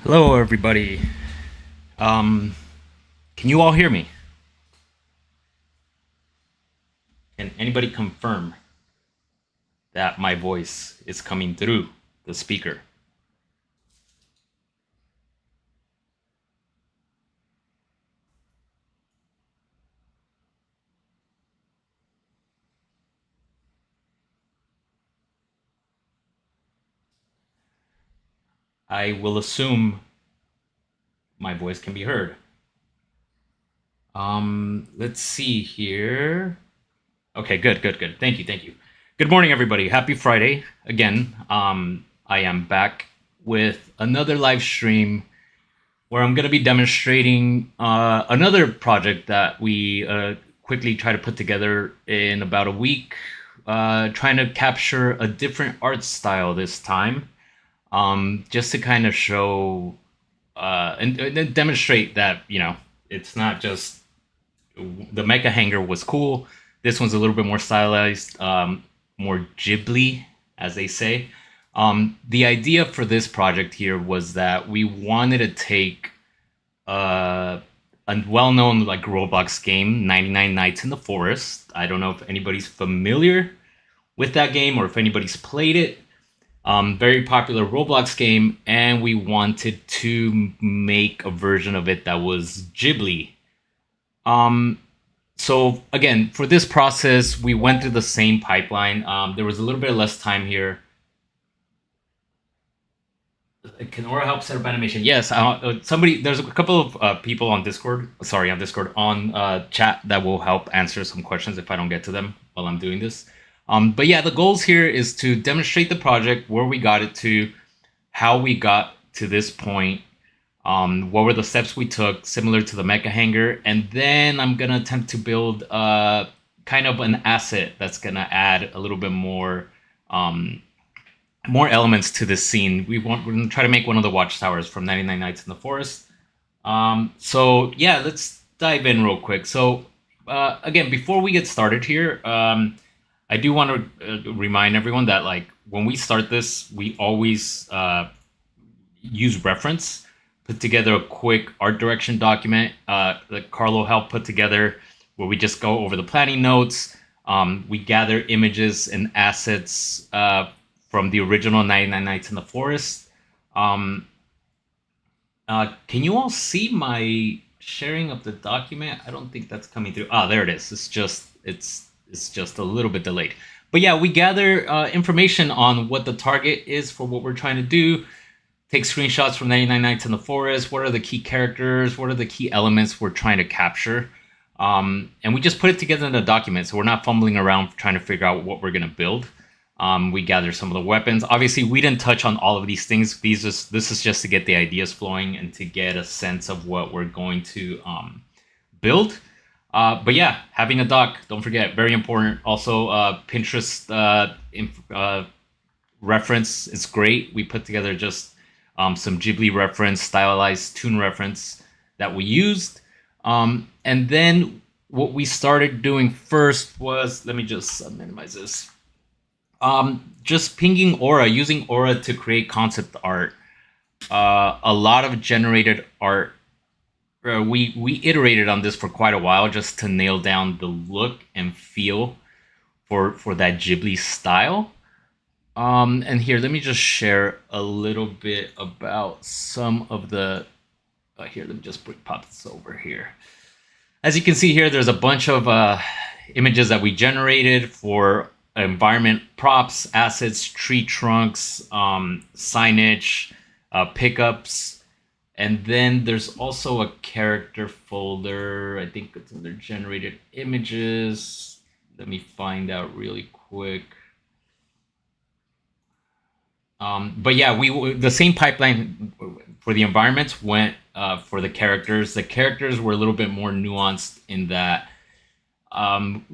Hello, everybody. Um, can you all hear me? Can anybody confirm that my voice is coming through the speaker? I will assume my voice can be heard. Let's see here. Okay, good. Thank you. Good morning, everybody. Happy Friday again. I am back with another live stream where I'm going to be demonstrating another project that we quickly try to put together in about a week, trying to capture a different art style this time, just to kind of show and demonstrate that, it's not just the mecha hanger was cool. This one's a little bit more stylized, more Ghibli, as they say. The idea for this project here was that we wanted to take uh, a well-known like Roblox game, 99 Nights in the Forest. I don't know if anybody's familiar with that game or if anybody's played it. Very popular Roblox game, and we wanted to make a version of it that was Ghibli. Um, so again, for this process, we went through the same pipeline. There was a little bit less time here. Can Aura help set up animation? Yes. Somebody, there's a couple of people on Discord. Sorry, on Discord on chat that will help answer some questions if I don't get to them while I'm doing this. But yeah, the goals here is to demonstrate the project, where we got it to, how we got to this point, what were the steps we took, similar to the mecha hanger, and then I'm gonna attempt to build kind of an asset that's gonna add a little bit more elements to this scene. We're gonna try to make one of the watchtowers from 99 Nights in the Forest. So yeah, let's dive in real quick. So again, before we get started here, I do want to remind everyone that like when we start this, we always use reference, put together a quick art direction document that Carlo helped put together, where we just go over the planning notes. We gather images and assets from the original 99 Nights in the Forest. Um, can you all see my sharing of the document? I don't think that's coming through. Ah, there it is. It's just a little bit delayed. But yeah, we gather information on what the target is for what we're trying to do. Take screenshots from 99 Nights in the Forest. What are the key characters? What are the key elements we're trying to capture? And we just put it together in a document, so we're not fumbling around trying to figure out what we're going to build. We gather some of the weapons. Obviously, we didn't touch on all of these things. This is just to get the ideas flowing and to get a sense of what we're going to build. But yeah, having a doc, don't forget, very important. Also, Pinterest reference is great. We put together just some Ghibli reference, stylized toon reference that we used. And then what we started doing first was, let me just minimize this. Just pinging Aura, using Aura to create concept art. A lot of generated art. We iterated on this for quite a while just to nail down the look and feel for that Ghibli style. And here, let me just share a little bit about some of the. Here, let me just pop this over here. As you can see here, there's a bunch of images that we generated for environment props, assets, tree trunks, signage, pickups, and then there's also a character folder. I think it's under generated images. Let me find out really quick. But yeah, the same pipeline for the environments went for the characters. The characters were a little bit more nuanced in that um,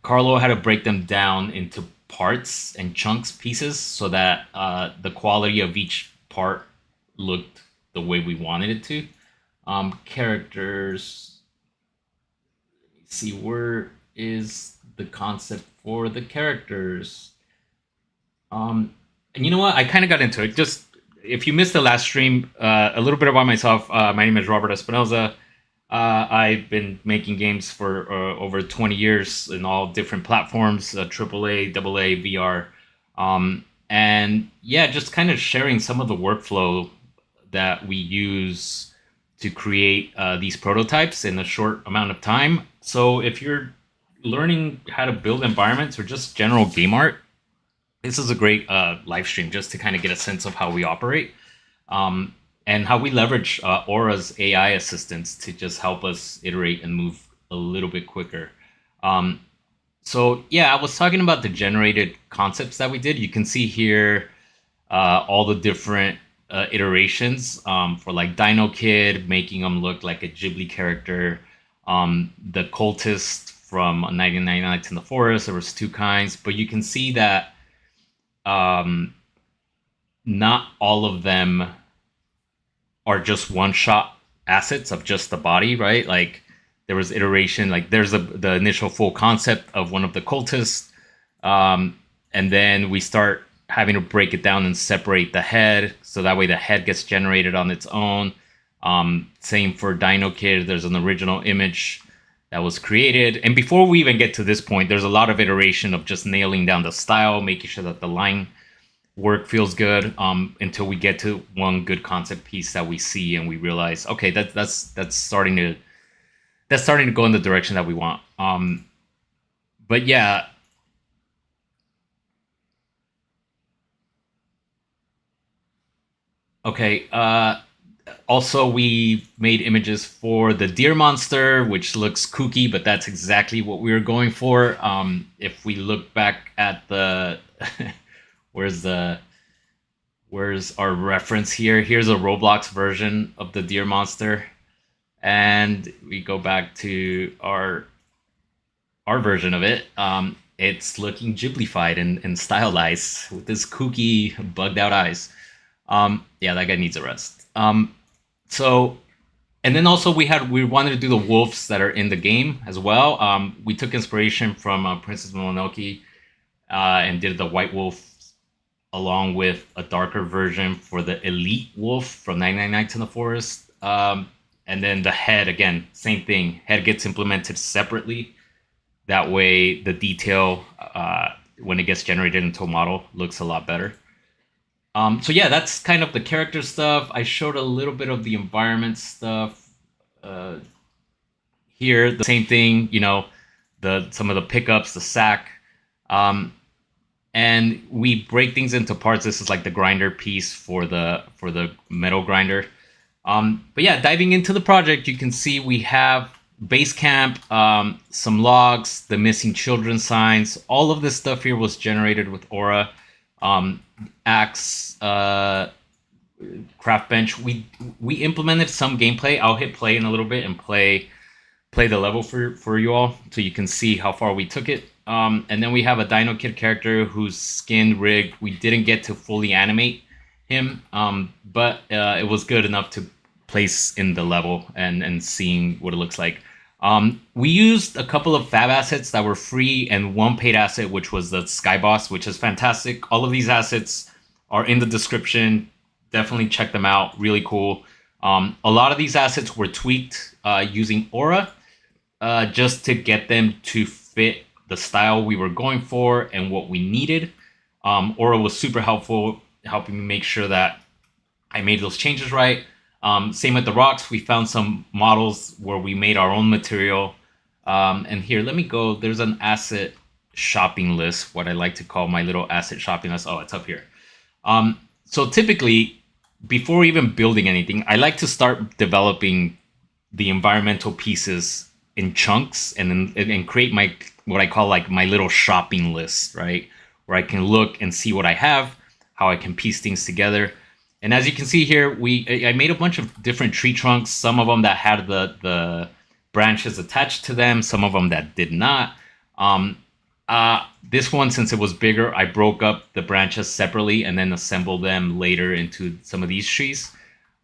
Carlo had to break them down into parts and chunks, pieces, so that the quality of each part looked the way we wanted it to. Characters. Let me see, where is the concept for the characters? And you know what? I kind of got into it. Just if you missed the last stream, a little bit about myself. My name is Robert Espinoza. I've been making games for over 20 years in all different platforms, AAA, AA, VR. And yeah, just kind of sharing some of the workflow that we use to create these prototypes in a short amount of time. So if you're learning how to build environments or just general game art, this is a great live stream just to kind of get a sense of how we operate, and how we leverage Aura's AI assistants to just help us iterate and move a little bit quicker. Um, so yeah, I was talking about the generated concepts that we did. You can see here all the different iterations for like Dino Kid, making him look like a Ghibli character. The cultist from 99 Nights in the Forest. There was two kinds, but you can see that um, not all of them are just one shot assets of just the body, right? Like there was iteration, like there's the initial full concept of one of the cultists, and then we start having to break it down and separate the head, so that way the head gets generated on its own. Same for Dino Kid. There's an original image that was created, and before we even get to this point, there's a lot of iteration of just nailing down the style, making sure that the line work feels good, until we get to one good concept piece that we see and we realize, okay, that's starting to go in the direction that we want. But yeah, okay. Also, we made images for the deer monster, which looks kooky, but that's exactly what we were going for. If we look back at the where's the where's our reference here? Here's a Roblox version of the deer monster, and we go back to our version of it. It's looking Ghiblified and stylized with this kooky, bugged out eyes. Yeah, that guy needs a rest. So, and then also we wanted to do the wolves that are in the game as well. We took inspiration from Princess Mononoke, and did the white wolf along with a darker version for the elite wolf from 99 Nights in the Forest. And then the head, again, same thing. Head gets implemented separately. That way, the detail, when it gets generated into a model, looks a lot better. So yeah, that's kind of the character stuff. I showed a little bit of the environment stuff. Uh, Here, the same thing. The some of the pickups, the sack. Um, and we break things into parts. This is like the grinder piece for the metal grinder. But yeah, diving into the project, you can see we have base camp, some logs, the missing children signs. All of this stuff here was generated with Aura. Um, Axe, craft bench. We implemented some gameplay. I'll hit play in a little bit and play the level for you all, so you can see how far we took it. And then we have a Dino Kid character whose skin rigged. We didn't get to fully animate him, but it was good enough to place in the level and seeing what it looks like. We used a couple of fab assets that were free and one paid asset, which was the Sky Boss, which is fantastic. All of these assets are in the description. Definitely check them out. Really cool. A lot of these assets were tweaked using Aura, just to get them to fit the style we were going for and what we needed. Aura was super helpful, helping me make sure that I made those changes right. Same with the rocks. We found some models where we made our own material. And here, let me go. There's an asset shopping list, what I like to call my little asset shopping list. Oh, it's up here. So typically, before even building anything, I like to start developing the environmental pieces in chunks, and create my what I call like my little shopping list, right? Where I can look and see what I have, how I can piece things together. And as you can see here, I made a bunch of different tree trunks. Some of them that had the branches attached to them, some of them that did not. This one, since it was bigger, I broke up the branches separately and then assembled them later into some of these trees.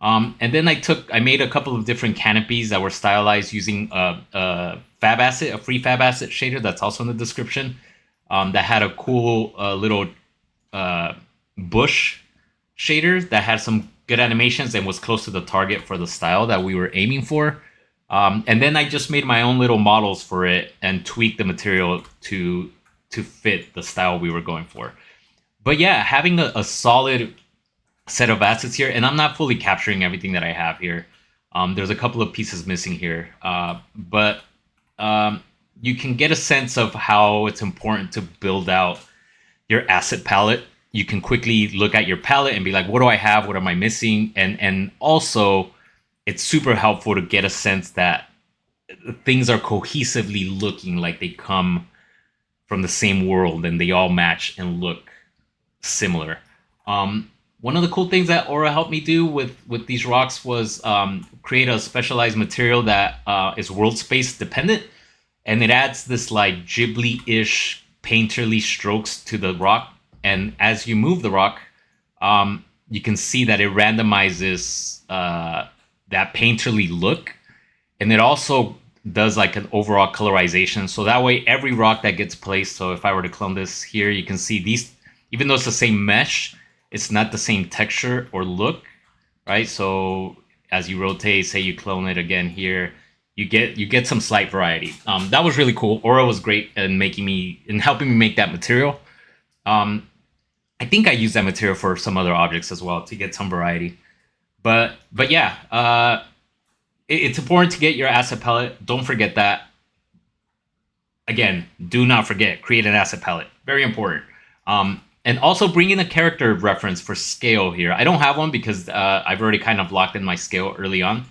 And then I made a couple of different canopies that were stylized using a fab asset, a free fab asset shader that's also in the description. That had a cool little bush shader that had some good animations and was close to the target for the style that we were aiming for. And then I just made my own little models for it and tweaked the material to fit the style we were going for. But yeah, having a solid set of assets here, and I'm not fully capturing everything that I have here. There's a couple of pieces missing here, but you can get a sense of how it's important to build out your asset palette. You can quickly look at your palette and be like, what do I have? What am I missing? And also, it's super helpful to get a sense that things are cohesively looking like they come from the same world and they all match and look similar. One of the cool things that Aura helped me do with these rocks was create a specialized material that is world space dependent, and it adds this like Ghibli-ish painterly strokes to the rock. And as you move the rock, you can see that it randomizes that painterly look, and it also does like an overall colorization. So that way, every rock that gets placed. So if I were to clone this here, you can see these, even though it's the same mesh, it's not the same texture or look, right? So as you rotate, say you clone it again here, you get some slight variety. That was really cool. Aura was great in helping me make that material. I think I used that material for some other objects as well to get some variety. But yeah, it's important to get your asset palette. Don't forget that. Again, do not forget, create an asset palette. Very important. And also bring in a character reference for scale here. I don't have one because I've already kind of locked in my scale early on.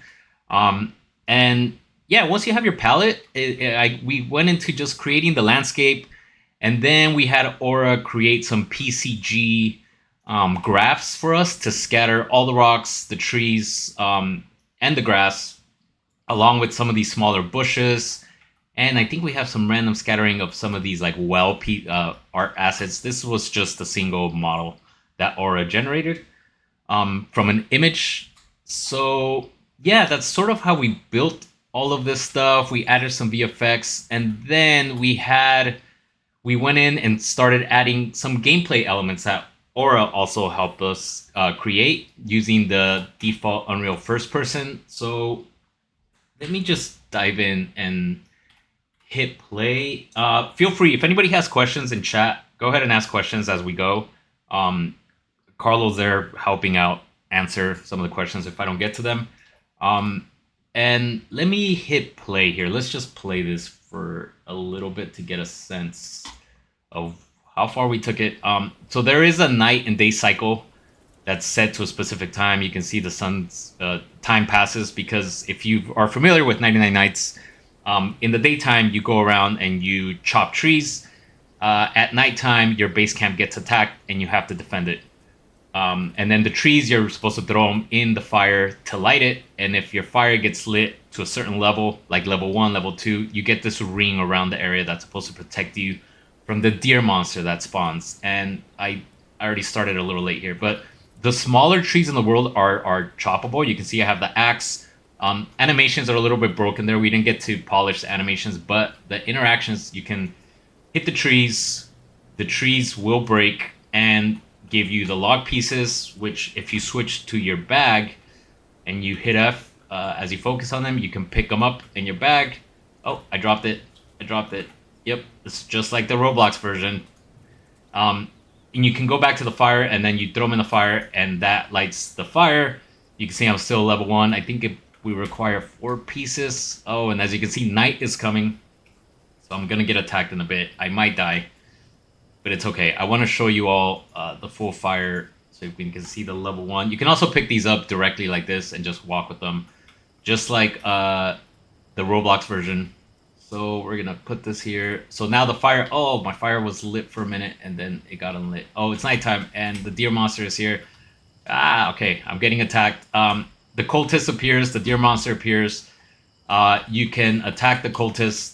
And yeah, once you have your palette, we went into just creating the landscape. And then we had Aura create some PCG graphs for us to scatter all the rocks, the trees, and the grass, along with some of these smaller bushes. And I think we have some random scattering of some of these like art assets. This was just a single model that Aura generated from an image. So yeah, that's sort of how we built all of this stuff. We added some VFX, and then we went in and started adding some gameplay elements that Aura also helped us create using the default Unreal first person. So let me just dive in and hit play. Feel free, if anybody has questions in chat, go ahead and ask questions as we go. Carlo's there helping out answer some of the questions if I don't get to them. And let me hit play here. Let's just play this for a little bit to get a sense of how far we took it. So there is a night and day cycle that's set to a specific time. You can see the sun's time passes, because if you are familiar with 99 Nights, in the daytime you go around and you chop trees. At nighttime your base camp gets attacked and you have to defend it. And then the trees, you're supposed to throw them in the fire to light it. And if your fire gets lit to a certain level, like level 1, level 2, you get this ring around the area that's supposed to protect you from the deer monster that spawns. And I already started a little late here, but the smaller trees in the world are choppable. You can see I have the axe. Animations are a little bit broken there. We didn't get to polish the animations, but the interactions, you can hit the trees will break and give you the log pieces, which if you switch to your bag and you hit F as you focus on them, you can pick them up in your bag. Oh, I dropped it. Yep, it's just like the Roblox version. And you can go back to the fire and then you throw them in the fire and that lights the fire. You can see I'm still level 1. I think we require 4 pieces. Oh, and as you can see, night is coming. So I'm going to get attacked in a bit. I might die, but it's okay. I want to show you all the full fire so you can see the level 1. You can also pick these up directly like this and just walk with them, just like the Roblox version. So we're going to put this here. So now the fire, oh, my fire was lit for a minute and then it got unlit. Oh, it's nighttime and the deer monster is here. Ah, okay, I'm getting attacked. The cultist appears, the deer monster appears. You can attack the cultist.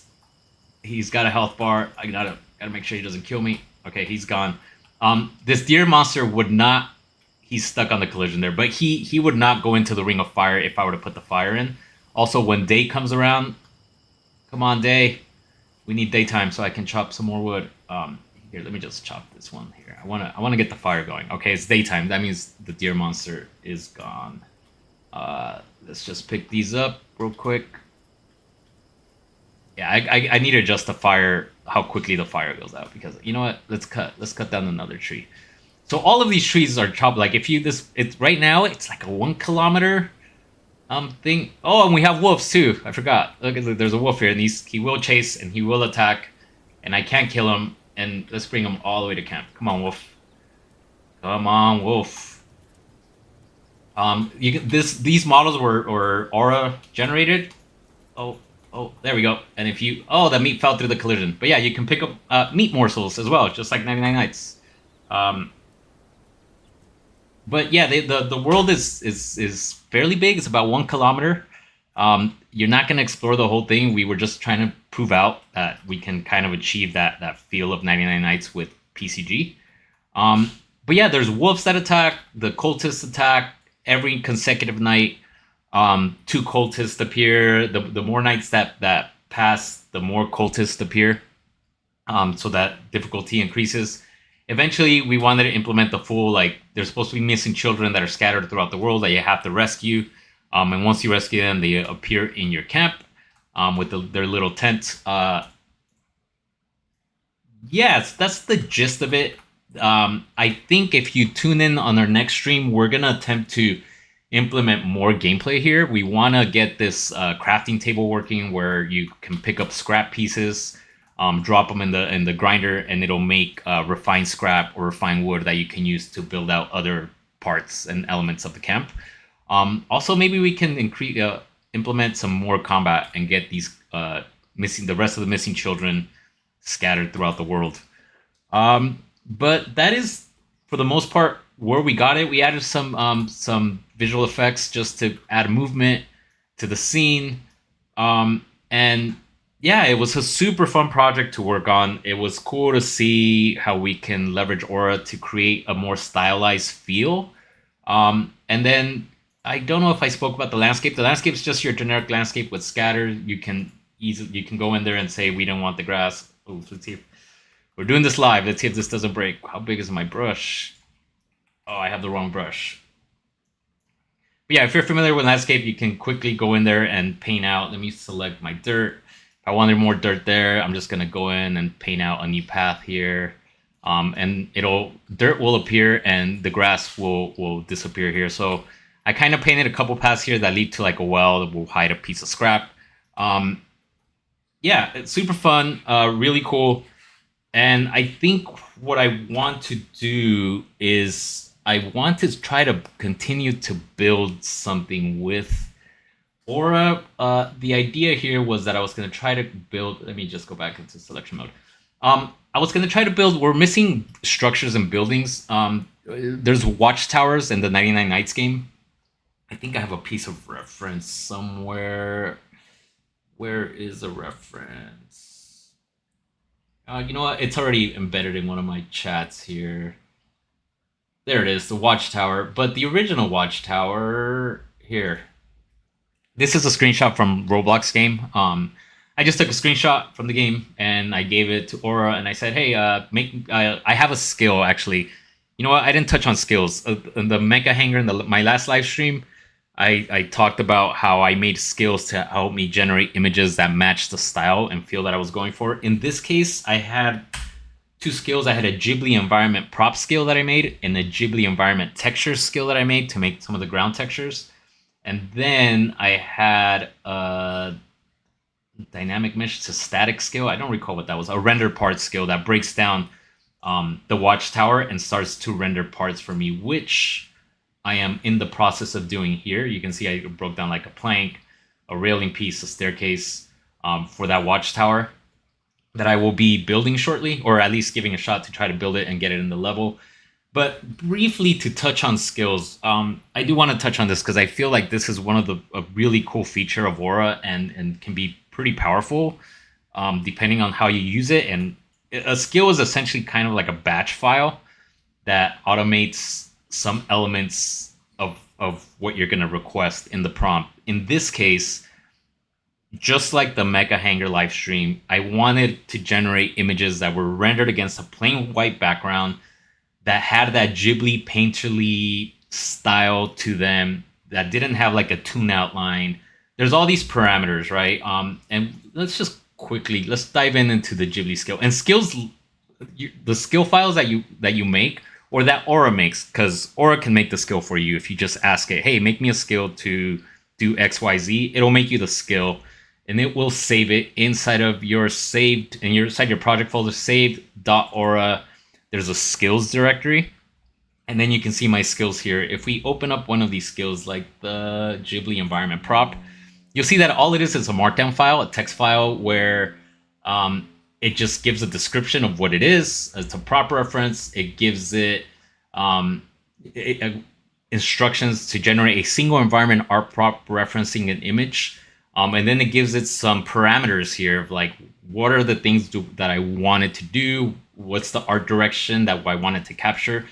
He's got a health bar. I gotta make sure he doesn't kill me. Okay, he's gone. This deer monster would not, he's stuck on the collision there, but he would not go into the ring of fire if I were to put the fire in. Also, when day comes around, come on, day. We need daytime so I can chop some more wood. Here, let me just chop this one here. I wanna get the fire going. Okay, it's daytime. That means the deer monster is gone. Let's just pick these up real quick. Yeah, I need to adjust the fire, how quickly the fire goes out, because you know what? Let's cut down another tree. So all of these trees are chopped. Like if you it's right now it's like a 1 kilometer thing. Oh, and we have wolves too. I forgot. Look, there's a wolf here, and he will chase and he will attack, and I can't kill him. And let's bring him all the way to camp. Come on, wolf. Come on, wolf. These models were aura generated. Oh, oh, there we go. And if you, oh, the meat fell through the collision. But yeah, you can pick up meat morsels as well, just like 99 Nights. But yeah, the world is fairly big. It's about 1 kilometer. You're not going to explore the whole thing. We were just trying to prove out that we can kind of achieve that feel of 99 Nights with PCG. But yeah, there's wolves that attack. The cultists attack every consecutive night. 2 cultists appear. The more nights that pass, the more cultists appear. So that difficulty increases. Eventually, we wanted to implement the full, like, there's supposed to be missing children that are scattered throughout the world that you have to rescue. And once you rescue them, they appear in your camp with their little tent. Yes, that's the gist of it. I think if you tune in on our next stream, we're going to attempt to implement more gameplay here. We want to get this crafting table working where you can pick up scrap pieces, drop them in the grinder, and it'll make refined scrap or refined wood that you can use to build out other parts and elements of the camp. Also, maybe we can implement some more combat and get these the rest of the missing children scattered throughout the world. But that is, for the most part, where we got it. We added some visual effects just to add movement to the scene, and yeah, it was a super fun project to work on. It was cool to see how we can leverage Aura to create a more stylized feel. And then I don't know if I spoke about the landscape. The landscape is just your generic landscape with scatter. You can go in there and say we don't want the grass. Oh, let's see. We're doing this live. Let's see if this doesn't break. How big is my brush? Oh, I have the wrong brush. But yeah, if you're familiar with landscape, you can quickly go in there and paint out. Let me select my dirt. If I wanted more dirt there, I'm just gonna go in and paint out a new path here. And dirt will appear and the grass will disappear here. So I kind of painted a couple paths here that lead to like a well that will hide a piece of scrap. Yeah, it's super fun, really cool. And I think what I want to do is I want to try to continue to build something with Aura. The idea here was that I was going to try to build. Let me just go back into selection mode. I was going to try to build. We're missing structures and buildings. There's watchtowers in the 99 Nights game. I think I have a piece of reference somewhere. Where is the reference? You know what? It's already embedded in one of my chats here. There it is, the watchtower. But the original watchtower here. This is a screenshot from Roblox game. I just took a screenshot from the game and I gave it to Aura and I said, "Hey, I have a skill actually." You know what? I didn't touch on skills. In the Mecha Hanger in my last live stream, I talked about how I made skills to help me generate images that match the style and feel that I was going for. In this case, I had 2 skills. I had a Ghibli environment prop skill that I made and a Ghibli environment texture skill that I made to make some of the ground textures. And then I had a dynamic mesh to static skill. I don't recall what that was. A render parts skill that breaks down the watchtower and starts to render parts for me, which I am in the process of doing here. You can see I broke down like a plank, a railing piece, a staircase for that watchtower that I will be building shortly, or at least giving a shot to try to build it and get it in the level. But briefly to touch on skills, I do want to touch on this because I feel like this is one of a really cool feature of Aura and can be pretty powerful depending on how you use it. And a skill is essentially kind of like a batch file that automates some elements of what you're going to request in the prompt. In this case, just like the Mega Hanger live stream, I wanted to generate images that were rendered against a plain white background that had that Ghibli painterly style to them, that didn't have like a tune outline. There's all these parameters, right? And let's dive into the Ghibli skill and skills. The skill files that you make, or that Aura makes, because Aura can make the skill for you if you just ask it, hey, make me a skill to do XYZ. It'll make you the skill, and it will save it inside of your saved, and inside your project folder, saved .aura. There's a skills directory, and then you can see my skills here. If we open up one of these skills, like the Ghibli environment prop, you'll see that all it is a markdown file, a text file, where it just gives a description of what it is. It's a prop reference. It gives it, instructions to generate a single environment art prop referencing an image. And then it gives it some parameters here of like, what are the things that I wanted to do? What's the art direction that I wanted to capture?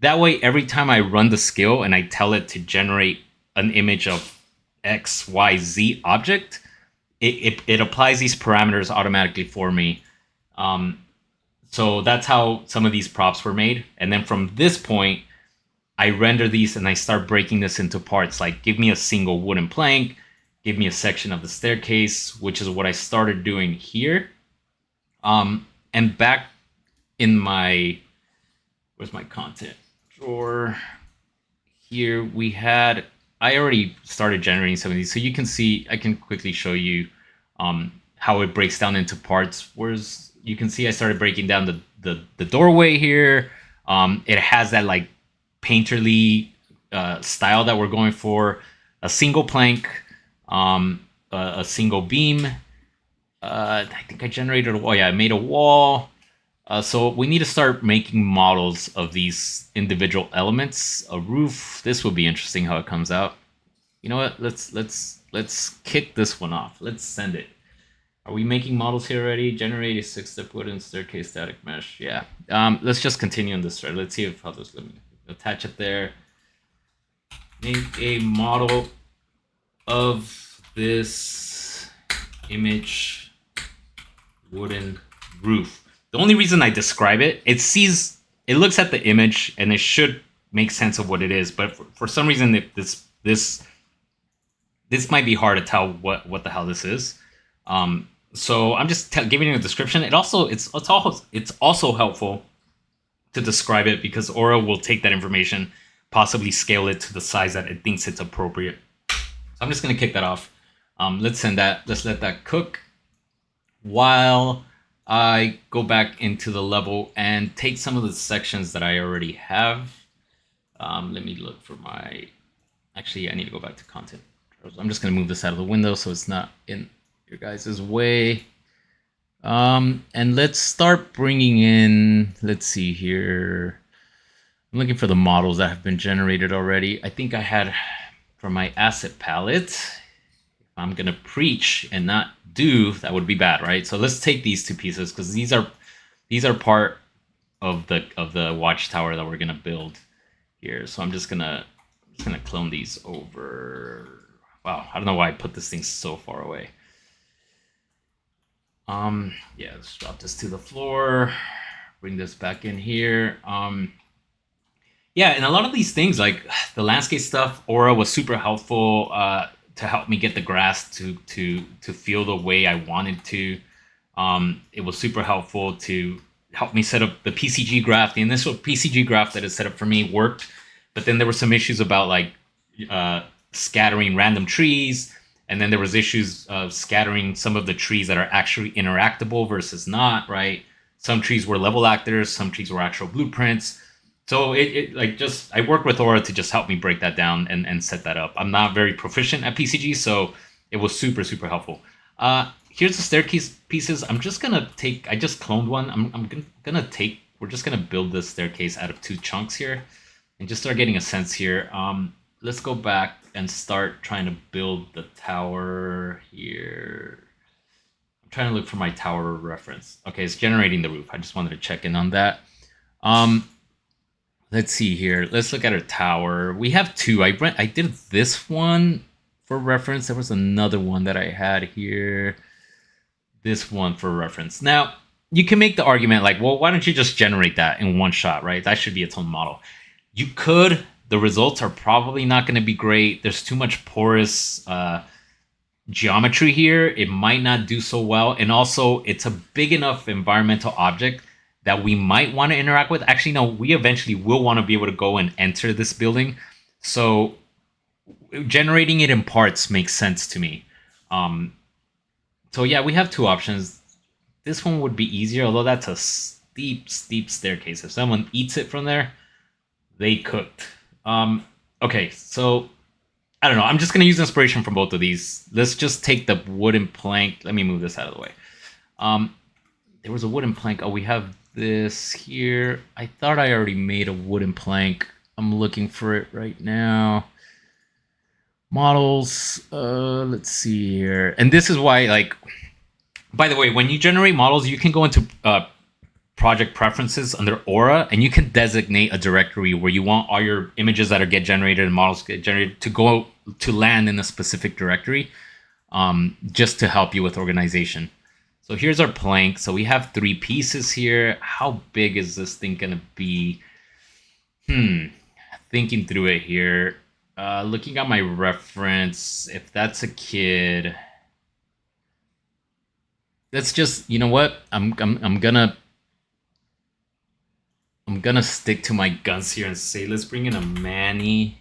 That way, every time I run the skill and I tell it to generate an image of XYZ object, it applies these parameters automatically for me. So that's how some of these props were made. And then from this point, I render these and I start breaking this into parts. Like, give me a single wooden plank, give me a section of the staircase, which is what I started doing here. And back in my, where's my content drawer? Here I already started generating some of these. So you can see, I can quickly show you how it breaks down into parts. Whereas you can see I started breaking down the doorway here. It has that like painterly style that we're going for. A single plank, a single beam. I think I generated a wall. Yeah, I made a wall. So we need to start making models of these individual elements. A roof. This will be interesting how it comes out. You know what? Let's kick this one off. Let's send it. Are we making models here already? Generate a 6-step wooden staircase static mesh. Yeah. Let's just continue on this thread. Let's see how this. Let me attach it there. Make a model of this image wooden roof. The only reason I describe it, it looks at the image and it should make sense of what it is. But for some reason, this might be hard to tell what the hell this is. So I'm just giving you a description. It's also helpful to describe it, because Aura will take that information, possibly scale it to the size that it thinks it's appropriate. So I'm just going to kick that off. Let's let that cook while I go back into the level and take some of the sections that I already have. Let me look for actually, I need to go back to content. I'm just going to move this out of the window so it's not in your guys' way. And let's start bringing in, let's see here. I'm looking for the models that have been generated already. I think I had, from my asset palette, if I'm going to preach and not do, that would be bad, right? So let's take these two pieces, because these are part of the watchtower that we're going to build here. So I'm just going to clone these over. Wow, I don't know why I put this thing so far away. Yeah, let's drop this to the floor, bring this back in here. Yeah, and a lot of these things, like the landscape stuff, Aura was super helpful to help me get the grass to feel the way I wanted to. It was super helpful to help me set up the PCG graph. The initial PCG graph that is set up for me worked, but then there were some issues about like scattering random trees. And then there was issues of scattering some of the trees that are actually interactable versus not, right? Some trees were level actors, some trees were actual blueprints. So I worked with Aura to just help me break that down and set that up. I'm not very proficient at PCG, so it was super, super helpful. Here's the staircase pieces. I just cloned one. We're just gonna build this staircase out of 2 chunks here and just start getting a sense here. Let's go back and start trying to build the tower here. I'm trying to look for my tower reference. Okay, it's generating the roof. I just wanted to check in on that. Let's see here. Let's look at our tower. We have 2. I did this one for reference. There was another one that I had here. This one for reference. Now, you can make the argument like, well, why don't you just generate that in one shot, right? That should be its own model. You could. The results are probably not going to be great. There's too much porous geometry here. It might not do so well. And also, it's a big enough environmental object that we might want to interact with. Actually, no, we eventually will want to be able to go and enter this building. So generating it in parts makes sense to me. So yeah, we have two options. This one would be easier, although that's a steep staircase. If someone eats it from there, they cooked. Okay, so I don't know. I'm just going to use inspiration from both of these. Let's just take the wooden plank. Let me move this out of the way. There was a wooden plank. Oh, we have this here. I thought I already made a wooden plank. I'm looking for it right now. Models. Let's see here. And this is why, like, by the way, when you generate models, you can go into project preferences under Aura, and you can designate a directory where you want all your images that get generated and models get generated to go to land in a specific directory, just to help you with organization. So here's our plank. So we have 3 pieces here. How big is this thing gonna be? Thinking through it here. Looking at my reference, if that's a kid, let's just, you know what? I'm gonna stick to my guns here and say, let's bring in a Manny,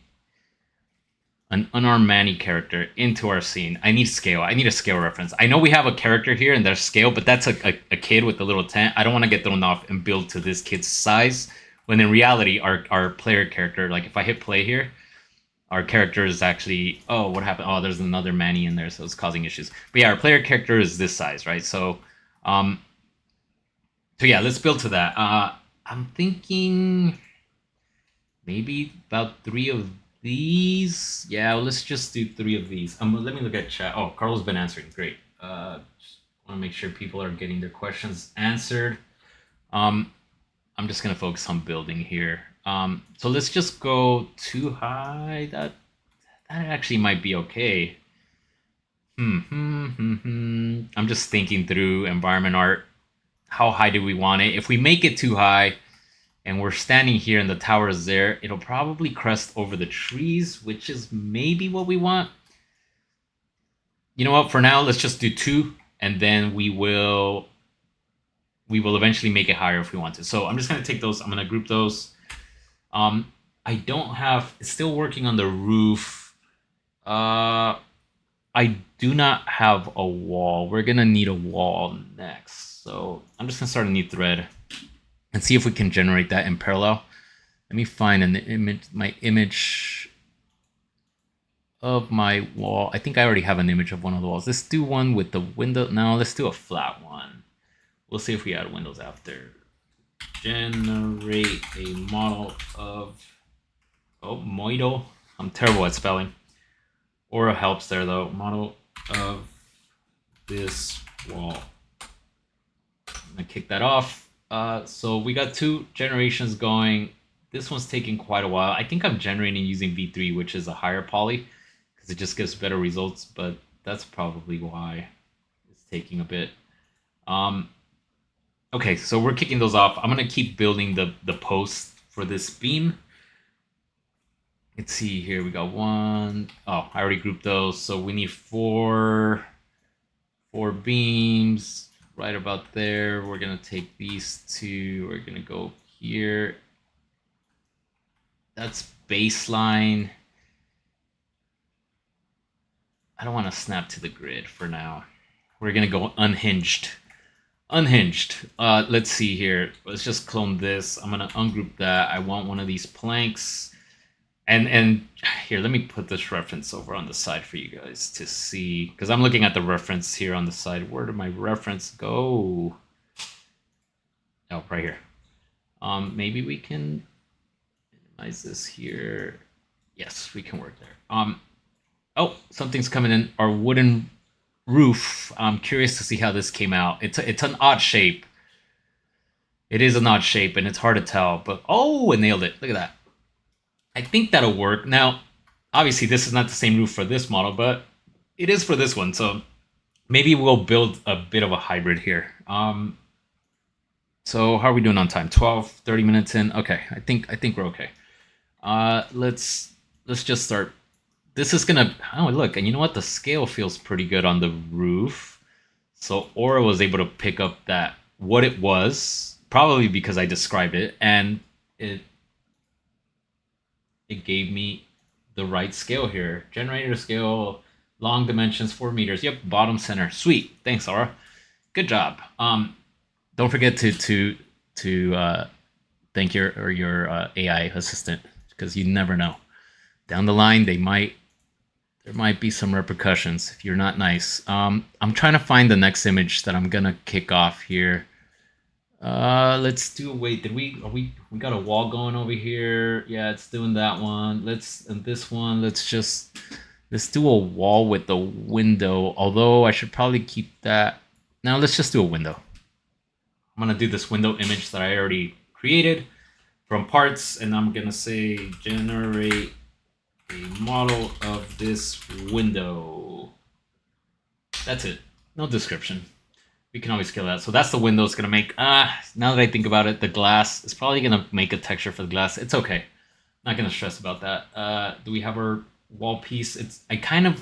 an unarmed Manny character into our scene. I need scale. I need a scale reference. I know we have a character here and there's scale, but that's a kid with a little tent. I don't want to get thrown off and build to this kid's size, when in reality, our player character, like if I hit play here, our character is actually, oh, what happened? Oh, there's another Manny in there, so it's causing issues. But yeah, our player character is this size, right? So yeah, let's build to that. I'm thinking maybe about 3 of these. Yeah, well, let's just do 3 of these. Let me look at chat. Oh, Carl's been answering. Great. Just want to make sure people are getting their questions answered. I'm just going to focus on building here. So let's just go too high. That actually might be okay. I'm just thinking through environment art. How high do we want it? If we make it too high and we're standing here and the tower is there, it'll probably crest over the trees, which is maybe what we want. You know what? For now, let's just do 2, and then we will eventually make it higher if we want to. So I'm just going to take those. I'm going to group those. I don't have, it's still working on the roof. I do not have a wall. We're going to need a wall next. So I'm just going to start a new thread and see if we can generate that in parallel. Let me find an image, my image of my wall. I think I already have an image of one of the walls. Let's do one with the window. No, let's do a flat one. We'll see if we add windows after. Generate a model of, Moido. I'm terrible at spelling. Aura helps there though. Model of this wall. I'm gonna kick that off. So we got 2 generations going. This one's taking quite a while. I think I'm generating using V3, which is a higher poly, because it just gives better results, but that's probably why it's taking a bit. Okay, so we're kicking those off. I'm gonna keep building the post for this beam. Let's see here, we got 1. Oh, I already grouped those. So we need 4 beams right about there. We're gonna take these 2. We're gonna go here. That's baseline. I don't want to snap to the grid for now. We're gonna go unhinged. Let's see here. Let's just clone this. I'm gonna ungroup that. I want one of these planks. And here, let me put this reference over on the side for you guys to see, because I'm looking at the reference here on the side. Where did my reference go? Oh, right here. Maybe we can minimize this here. Yes, we can work there. Oh, something's coming in. Our wooden roof. I'm curious to see how this came out. It's an odd shape. It is an odd shape, and it's hard to tell. But oh, it nailed it. Look at that. I think that'll work. Now, Obviously, this is not the same roof for this model, but it is for this one. So maybe we'll build a bit of a hybrid here. So how are we doing on time? 12, 30 minutes in. Okay, I think we're okay. Let's just start. This is gonna. Oh, look, and you know what? The scale feels pretty good on the roof. So Aura was able to pick up that what it was, probably because I described it, and it gave me the right scale here. Generator scale, long dimensions, 4 meters. Yep, bottom center. Sweet. Thanks, Aura. Good job. Don't forget to thank your AI assistant, because you never know. Down the line, there might be some repercussions if you're not nice. I'm trying to find the next image that I'm gonna kick off here. Let's do. Wait, we got a wall going over here? Yeah, it's doing that one. And this one. Let's do a wall with the window. Although I should probably keep that. Now let's just do a window. I'm gonna do this window image that I already created from parts, and I'm gonna say generate a model of this window. That's it. No description. We can always kill that. So that's the window it's going to make. Now that I think about it, the glass is probably going to make a texture for the glass. It's okay. Not going to stress about that. Do we have our wall piece? I'm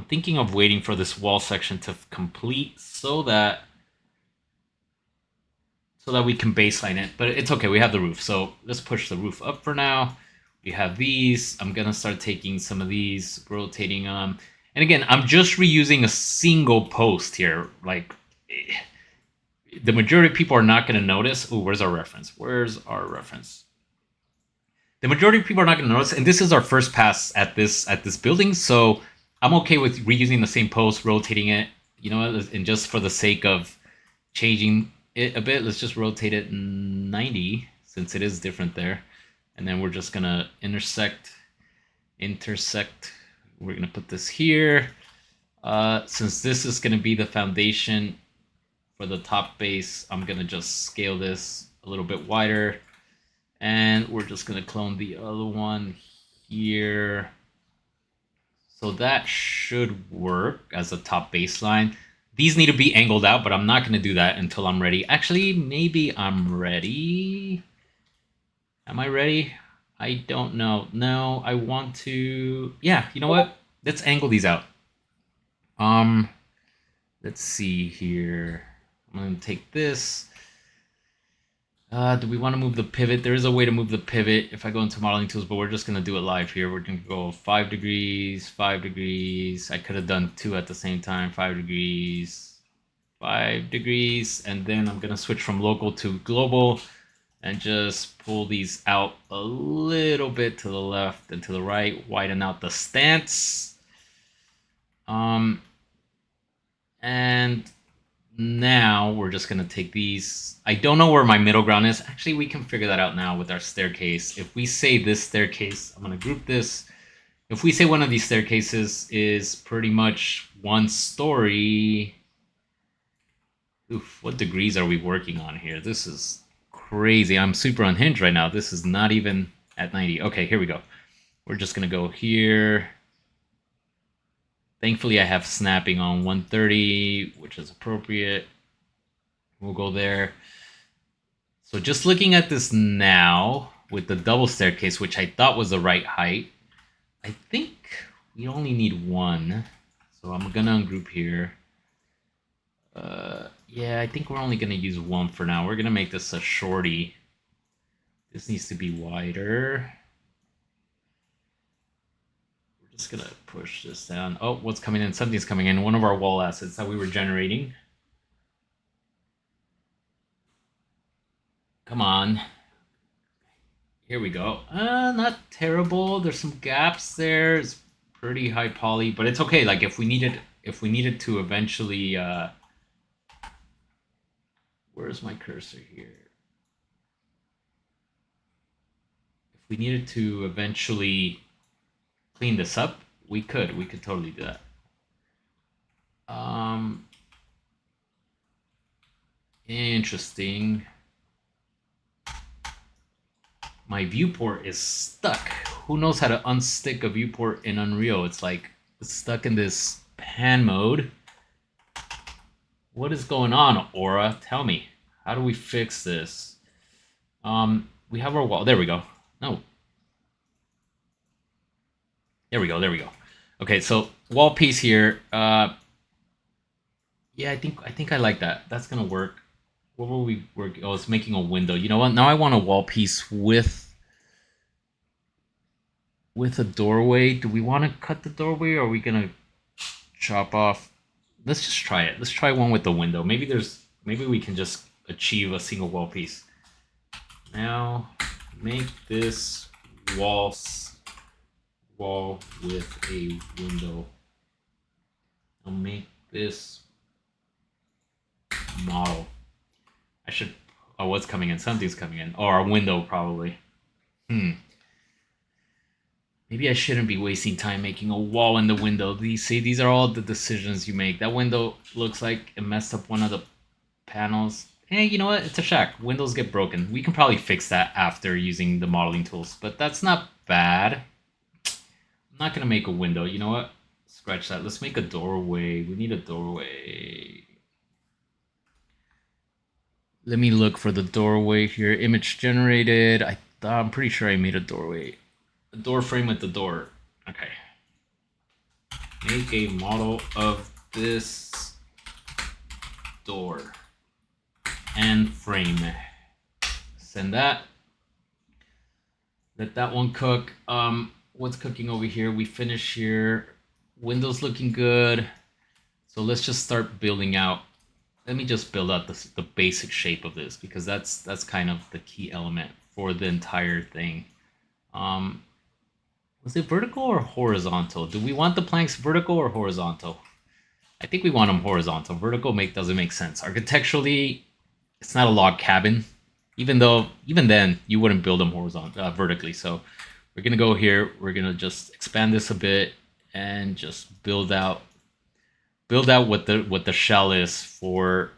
thinking of waiting for this wall section to complete so that we can baseline it. But it's okay. We have the roof. So let's push the roof up for now. We have these. I'm going to start taking some of these, rotating them. And again, I'm just reusing a single post here. Like, the majority of people are not going to notice. Oh, where's our reference? The majority of people are not going to notice. And this is our first pass at this building. So I'm okay with reusing the same post, rotating it. You know, and just for the sake of changing it a bit, let's just rotate it 90, since it is different there. And then we're just going to intersect. We're going to put this here. Since this is going to be the foundation for the top base, I'm going to just scale this a little bit wider. And we're just going to clone the other one here. So that should work as a top baseline. These need to be angled out, but I'm not going to do that until I'm ready. Actually, maybe I'm ready. Am I ready? I don't know. No, I want to. Yeah, you know what? Let's angle these out. Let's see here. I'm gonna take this. Do we want to move the pivot? There is a way to move the pivot if I go into modeling tools, but we're just gonna do it live here. We're gonna go 5 degrees, 5 degrees. I could have done 2 at the same time. 5 degrees, 5 degrees, and then I'm gonna switch from local to global. And just pull these out a little bit to the left and to the right, widen out the stance. And now we're just gonna take these. I don't know where my middle ground is. Actually, we can figure that out now with our staircase. If we say this staircase, I'm gonna group this. If we say one of these staircases is pretty much one story. Oof, what degrees are we working on here? This is crazy. I'm super unhinged right now. This is not even at 90. Okay, here we go. We're just gonna go here. Thankfully, I have snapping on 130, which is appropriate. We'll go there. So just looking at this now with the double staircase, which I thought was the right height, I think we only need one. So I'm gonna ungroup here. Yeah, I think we're only gonna use one for now. We're gonna make this a shorty. This needs to be wider. We're just gonna push this down. Oh, what's coming in? Something's coming in. One of our wall assets that we were generating. Come on. Here we go. Not terrible. There's some gaps there. It's pretty high poly, but it's okay. Like if we needed to eventually where's my cursor here? If we needed to eventually clean this up, we could totally do that. Interesting. My viewport is stuck. who knows how to unstick a viewport in Unreal? It's like it's stuck in this pan mode. What is going on, Aura? Tell me. How do we fix this? We have our wall. There we go. No. There we go. There we go. Okay, so wall piece here. Yeah, I think I like that. That's gonna work. What will we work? Oh, it's making a window. You know what? Now I want a wall piece with a doorway. Do we want to cut the doorway, or are we gonna chop off? Let's just try it. Let's try one with the window. Maybe we can just achieve a single wall piece. Now make this wall with a window. I'll make this model. I should. Oh, what's coming in? Something's coming in. Oh, our window probably. Maybe I shouldn't be wasting time making a wall in the window. These are all the decisions you make. That window looks like it messed up one of the panels. Hey, you know what? It's a shack. Windows get broken. We can probably fix that after using the modeling tools, but that's not bad. I'm not gonna make a window. You know what? Scratch that. Let's make a doorway. We need a doorway. Let me look for the doorway here. Image generated. I'm pretty sure I made a doorway. A door frame with the door. Okay. Make a model of this door and frame. Send that. Let that one cook. What's cooking over here? We finish here. Windows looking good. So let's just start building out. Let me just build out the basic shape of this, because that's kind of the key element for the entire thing. Was it vertical or horizontal? Do we want the planks vertical or horizontal? I think we want them horizontal. Vertical doesn't make sense. Architecturally, it's not a log cabin. Even then, you wouldn't build them vertically. So we're gonna go here. We're gonna just expand this a bit and just build out what the shell is for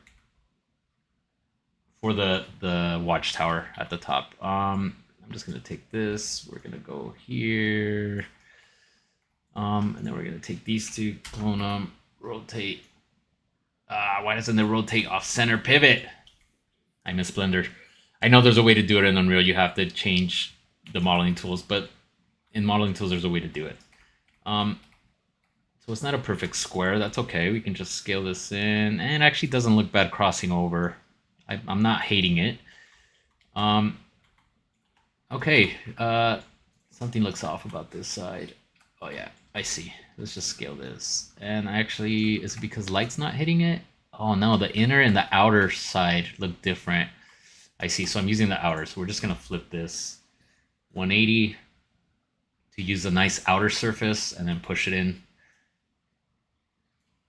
the watchtower at the top. I'm just gonna take this. We're gonna go here, and then we're gonna take these two, clone them, rotate. Why doesn't it rotate off center pivot? I miss Blender. I know there's a way to do it in Unreal. You have to change the modeling tools, but in modeling tools, there's a way to do it. So it's not a perfect square. That's okay. We can just scale this in, and it actually doesn't look bad crossing over. I'm not hating it. Okay. Something looks off about this side. Oh yeah, I see. Let's just scale this. And actually, is it because light's not hitting it? Oh no, the inner and the outer side look different. I see. So I'm using the outer. So we're just gonna flip this 180 to use a nice outer surface, and then push it in.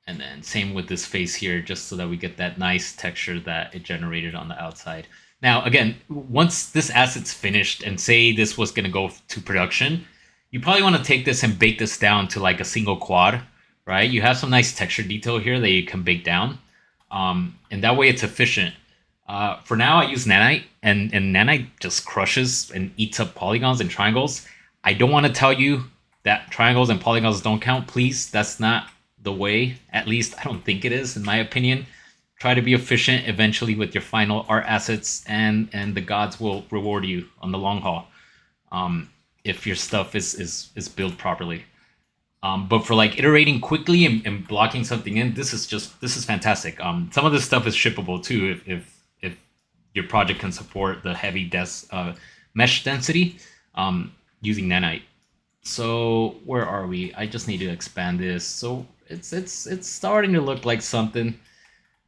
And then same with this face here, just so that we get that nice texture that it generated on the outside. Now, again, once this asset's finished, and say this was going to go to production, you probably want to take this and bake this down to like a single quad, right? You have some nice texture detail here that you can bake down. And that way it's efficient. For now, I use nanite, and nanite just crushes and eats up polygons and triangles. I don't want to tell you that triangles and polygons don't count. Please, that's not the way. At least I don't think it is, in my opinion. Try to be efficient eventually with your final art assets, and the gods will reward you on the long haul, if your stuff is built properly. But for like iterating quickly and blocking something in, this is fantastic. Some of this stuff is shippable too if your project can support the heavy mesh density using nanite. So where are we? I just need to expand this. So it's starting to look like something.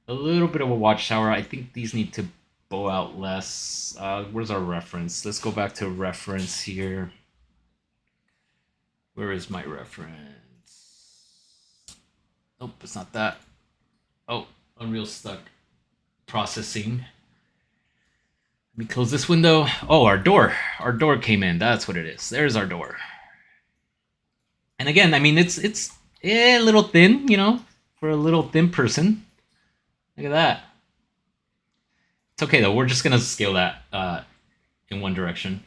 A little bit of a watchtower. I think these need to bow out less. Where's our reference? Let's go back to reference here. Where is my reference? Nope, it's not that. Oh, Unreal stuck. Processing. Let me close this window. Oh, our door. Our door came in. That's what it is. There's our door. And again, I mean, it's a little thin, you know, for a little thin person. Look at that. It's okay though. We're just gonna scale that in one direction.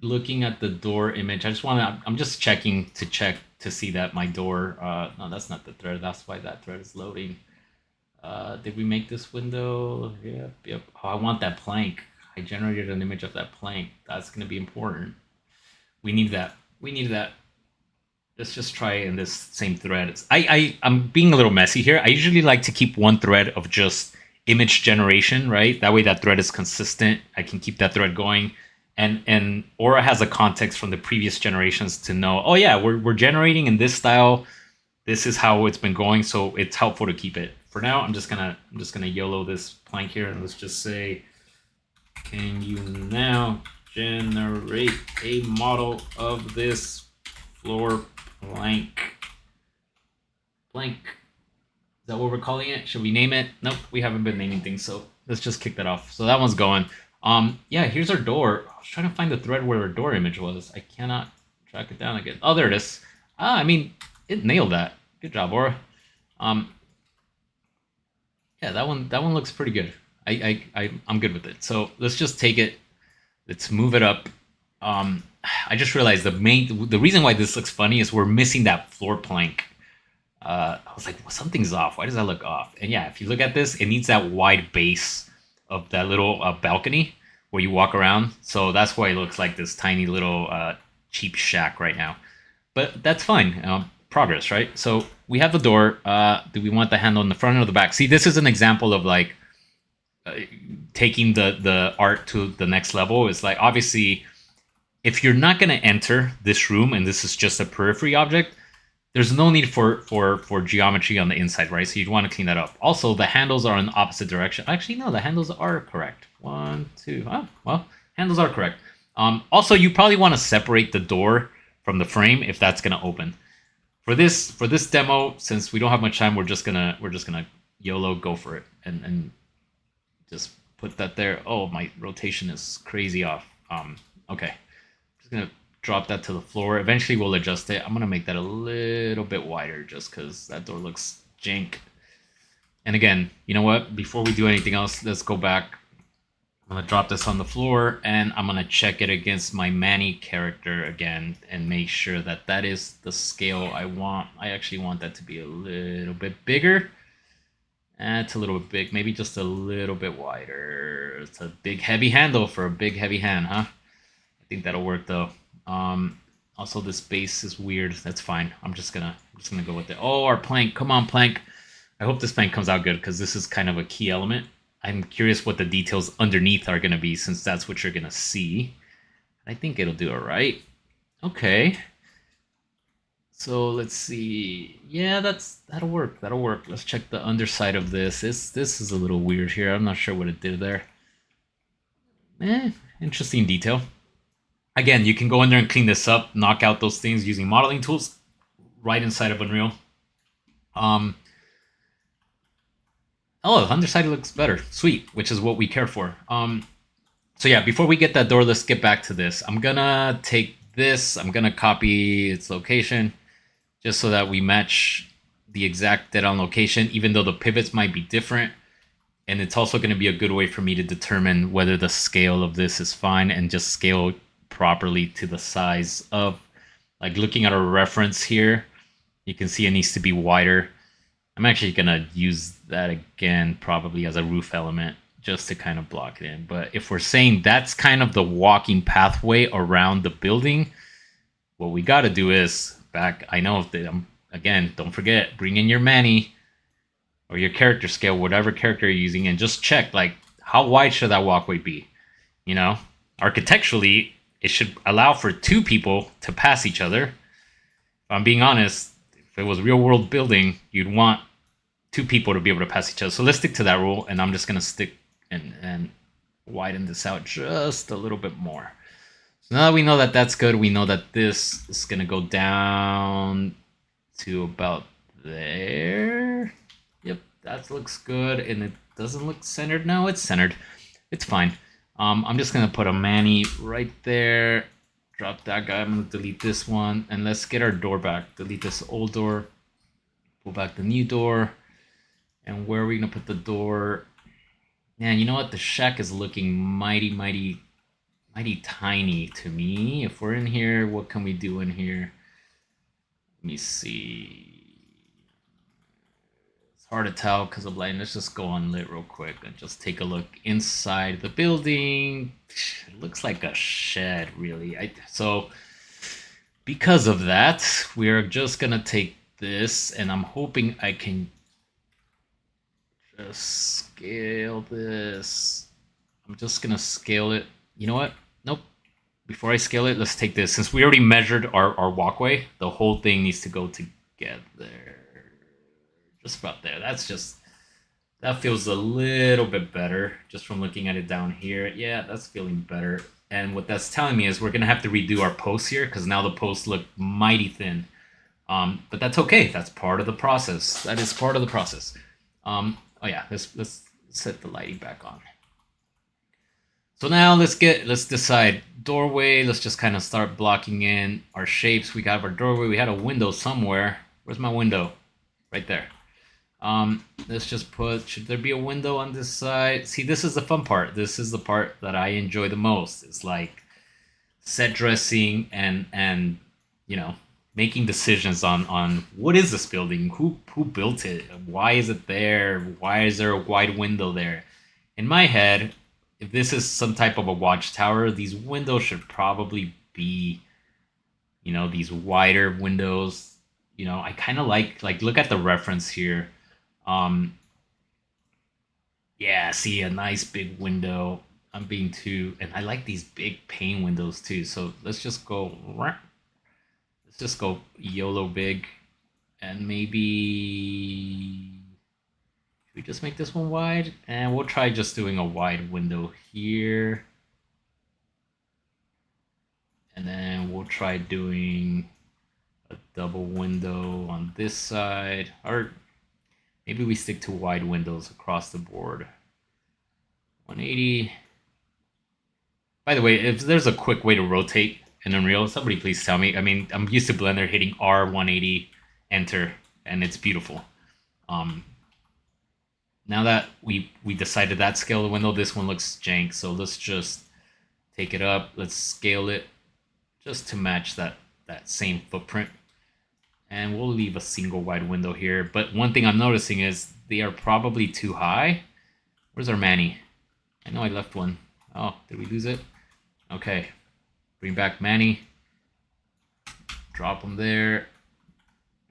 looking at the door image. I just want to. I'm just checking to check to see that my door. No, that's not the thread. That's why that thread is loading. Did we make this window? Yep, yep. Oh, I want that plank. I generated an image of that plank. That's gonna be important. We need that. We need that. Let's just try in this same thread. I'm being a little messy here. I usually like to keep one thread of just image generation, right? That way that thread is consistent. I can keep that thread going. And Aura has a context from the previous generations to know, oh yeah, we're generating in this style. This is how it's been going, so it's helpful to keep it. For now, I'm just gonna YOLO this plank here, and let's just say, can you now generate a model of this floor plank? Blank. Is that what we're calling it? Should we name it? Nope, we haven't been naming things, so let's just kick that off. So that one's going. Yeah, here's our door. I was trying to find the thread where our door image was. I cannot track it down again. Oh, there it is. I mean, it nailed that. Good job, Aura. Yeah, that one looks pretty good. I'm good with it. So let's just take it. Let's move it up. I just realized the reason why this looks funny is we're missing that floor plank. I was like, well, something's off. Why does that look off? And yeah, if you look at this, it needs that wide base of that little balcony where you walk around. So that's why it looks like this tiny little cheap shack right now. But that's fine. Progress, right? So we have the door. Do we want the handle in the front or the back? See, this is an example of like taking the art to the next level. It's like, obviously, if you're not going to enter this room and this is just a periphery object, there's no need for geometry on the inside, right? So you'd want to clean that up. Also, the handles are in the opposite direction. Actually, no, the handles are correct. 1, 2. Oh, well, handles are correct. Also, you probably want to separate the door from the frame if that's going to open. For this demo, since we don't have much time, we're just gonna YOLO go for it and just put that there. Oh, my rotation is crazy off. Okay, just gonna drop that to the floor. Eventually, we'll adjust it. I'm gonna make that a little bit wider just because that door looks jank. And again, you know what? Before we do anything else, let's go back. I'm gonna drop this on the floor and I'm gonna check it against my Manny character again and make sure that that is the scale I want. I actually want that to be a little bit bigger. It's a little bit big, maybe just a little bit wider. It's a big heavy handle for a big heavy hand, huh? I think that'll work though. Also this base is weird. That's fine. I'm just gonna go with it. Oh, our plank. Come on, plank. I hope this plank comes out good because this is kind of a key element. I'm curious what the details underneath are going to be since that's what you're going to see. I think it'll do all right. Okay. So let's see. Yeah, that'll work. That'll work. Let's check the underside of this. This is a little weird here. I'm not sure what it did there. Interesting detail. Again, you can go in there and clean this up, knock out those things using modeling tools right inside of Unreal. Oh, the underside looks better. Sweet, which is what we care for. So yeah, before we get that door, let's get back to this. I'm gonna take this. I'm gonna copy its location just so that we match the exact dead-on location, even though the pivots might be different. And it's also going to be a good way for me to determine whether the scale of this is fine and just scale properly to the size of, like looking at our reference here, you can see it needs to be wider. I'm actually going to use that again, probably as a roof element, just to kind of block it in. But if we're saying that's kind of the walking pathway around the building, what we got to do is back. I know, again, don't forget, bring in your Manny or your character scale, whatever character you're using, and just check, like, how wide should that walkway be? You know, architecturally, it should allow for 2 people to pass each other. If I'm being honest, if it was real world building, you'd want 2 people to be able to pass each other. So let's stick to that rule, and I'm just going to stick and widen this out just a little bit more. So now that we know that that's good, we know that this is going to go down to about there. Yep, that looks good, and it doesn't look centered. No, it's centered. It's fine. I'm just going to put a Manny right there. Drop that guy. I'm going to delete this one, and let's get our door back. Delete this old door. Pull back the new door. And where are we going to put the door? Man, you know what? The shack is looking mighty mighty tiny to me. If we're in here, what can we do in here? Let me see. It's hard to tell because of light. Let's just go on lit real quick and just take a look inside the building. It looks like a shed, really. So because of that, we're just gonna take this, and I'm hoping I can just scale this. I'm just gonna scale it. You know what? Nope. Before I scale it, let's take this. Since we already measured our walkway, the whole thing needs to go together. Just about there. That feels a little bit better just from looking at it down here. Yeah, that's feeling better. And what that's telling me is we're going to have to redo our posts here because now the posts look mighty thin. But that's okay. That's part of the process. That is part of the process. Oh yeah, let's set the lighting back on. So now let's decide doorway. Let's just kind of start blocking in our shapes. We got our doorway. We had a window somewhere. Where's my window? Right there. Let's just put, should there be a window on this side? See, this is the fun part. This is the part that I enjoy the most. It's like set dressing and you know, making decisions on what is this building? Who built it? Why is it there? Why is there a wide window there? In my head, if this is some type of a watchtower, these windows should probably be, you know, these wider windows. You know, I kind of like look at the reference here. Yeah, see a nice big window. I'm being too, and I like these big pane windows too. So let's just go YOLO big, and maybe should we just make this one wide? And we'll try just doing a wide window here. And then we'll try doing a double window on this side, or maybe we stick to wide windows across the board. 180. By the way, if there's a quick way to rotate in Unreal, somebody please tell me. I mean, I'm used to Blender hitting R180, enter, and it's beautiful. Now that we decided that scale of the window, this one looks jank, so let's just take it up. Let's scale it just to match that same footprint. And we'll leave a single wide window here. But one thing I'm noticing is they are probably too high. Where's our Manny? I know I left one. Oh, did we lose it? Okay. Bring back Manny. Drop him there.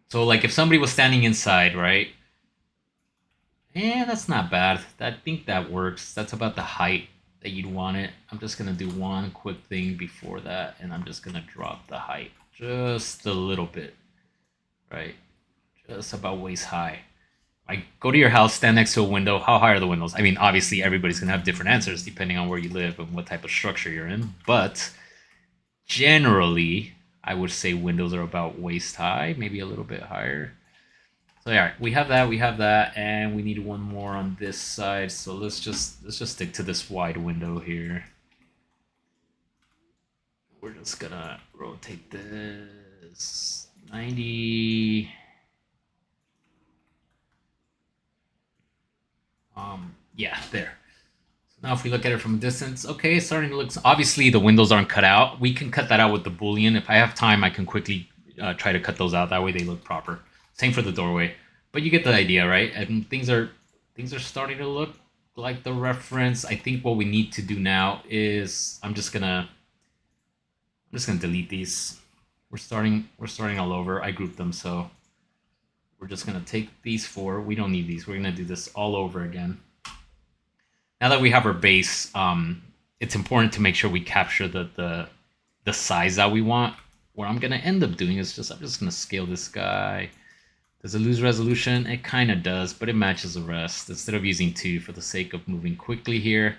So, like, if somebody was standing inside, right? Yeah, that's not bad. I think that works. That's about the height that you'd want it. I'm just going to do one quick thing before that, and I'm just going to drop the height just a little bit. Right, just about waist high. I go to your house, stand next to a window. How high are the windows? I mean, obviously, everybody's gonna have different answers depending on where you live and what type of structure you're in. But generally, I would say windows are about waist high, maybe a little bit higher. So yeah, we have that, and we need one more on this side. So let's just stick to this wide window here. We're just gonna rotate this 90. Yeah, there. So now if we look at it from a distance, okay, it's starting to look, obviously the windows aren't cut out. We can cut that out with the Boolean. If I have time, I can quickly try to cut those out. That way they look proper. Same for the doorway. But you get the idea, right? And things are starting to look like the reference. I think what we need to do now is I'm just gonna delete these. We're starting all over. I grouped them, so we're just gonna take these four. We don't need these. We're gonna do this all over again. Now that we have our base, it's important to make sure we capture the size that we want. What I'm gonna end up doing is I'm just gonna scale this guy. Does it lose resolution? It kind of does, but it matches the rest. Instead of using 2 for the sake of moving quickly here,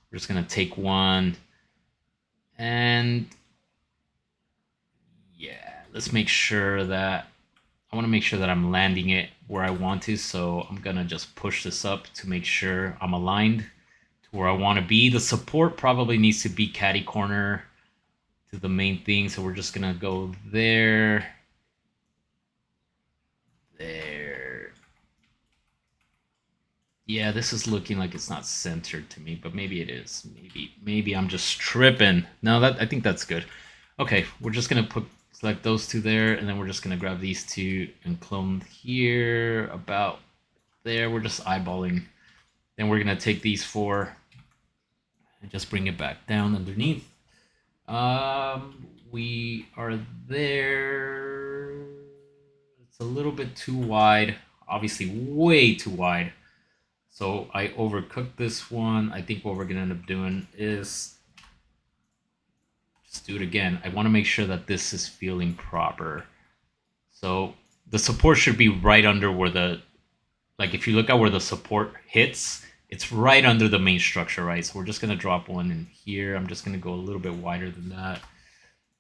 we're just gonna take 1 and yeah, let's make sure that I want to make sure that I'm landing it where I want to. So I'm going to just push this up to make sure I'm aligned to where I want to be. The support probably needs to be catty corner to the main thing. So we're just going to go there. There. Yeah, this is looking like it's not centered to me, but maybe it is. Maybe I'm just tripping. No, that I think that's good. Okay, we're just gonna select those two there, and then we're just gonna grab these two and clone here about there. We're just eyeballing. Then we're gonna take these four and just bring it back down underneath. We are there. It's a little bit too wide. Obviously, way too wide. So I overcooked this one. I think what we're gonna end up doing is just do it again. I want to make sure that this is feeling proper. So the support should be right under where like if you look at where the support hits, it's right under the main structure, right? So we're just gonna drop one in here. I'm just gonna go a little bit wider than that.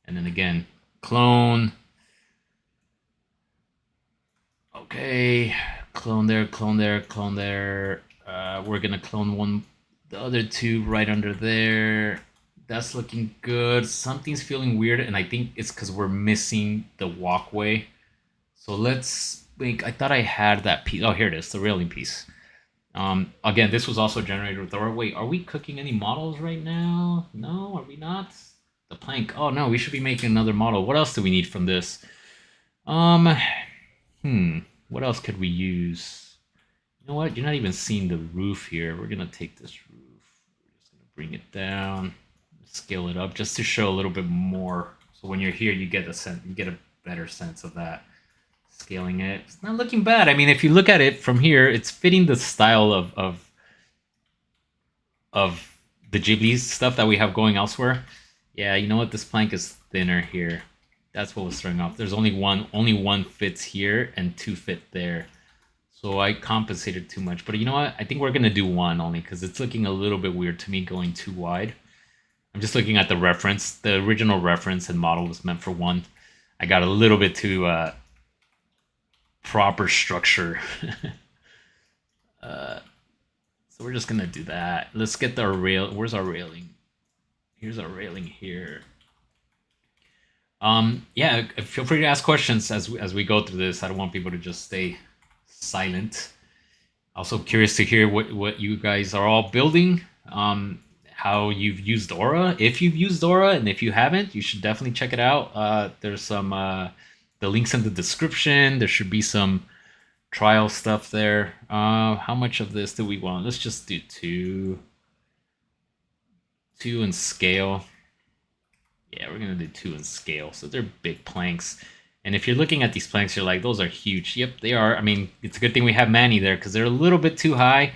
And then again, clone. Okay, clone there, clone there, clone there. We're gonna clone the other two right under there. That's looking good. Something's feeling weird, and I think it's because we're missing the walkway. So let's think. I thought I had that piece. Oh, here it is, the railing piece. Again, this was also generated with Aura. Wait, are we cooking any models right now? No, are we not? The plank. Oh no, we should be making another model. What else do we need from this? What else could we use? You know what? You're not even seeing the roof here. We're gonna take this roof. We're just gonna bring it down, scale it up, just to show a little bit more. So when you're here, you get a better sense of that. Scaling it. It's not looking bad. I mean, if you look at it from here, it's fitting the style of the Ghibli stuff that we have going elsewhere. Yeah, you know what? This plank is thinner here. That's what was throwing off. There's only one fits here and two fit there. So I compensated too much. But you know what? I think we're gonna do one only because it's looking a little bit weird to me going too wide. I'm just looking at the reference. The original reference and model was meant for one. I got a little bit too proper structure. So we're just gonna do that. Let's get the rail. Where's our railing? Here's our railing here. Yeah, feel free to ask questions as we go through this. I don't want people to just stay silent. Also curious to hear what you guys are all building. How you've used Aura. If you've used Aura, and if you haven't, you should definitely check it out. There's some the links in the description. There should be some trial stuff there. How much of this do we want? Let's just do two in scale. Yeah, we're gonna do two in scale. So they're big planks. And if you're looking at these planks, you're like, those are huge. Yep, they are. I mean, it's a good thing we have Manny there because they're a little bit too high.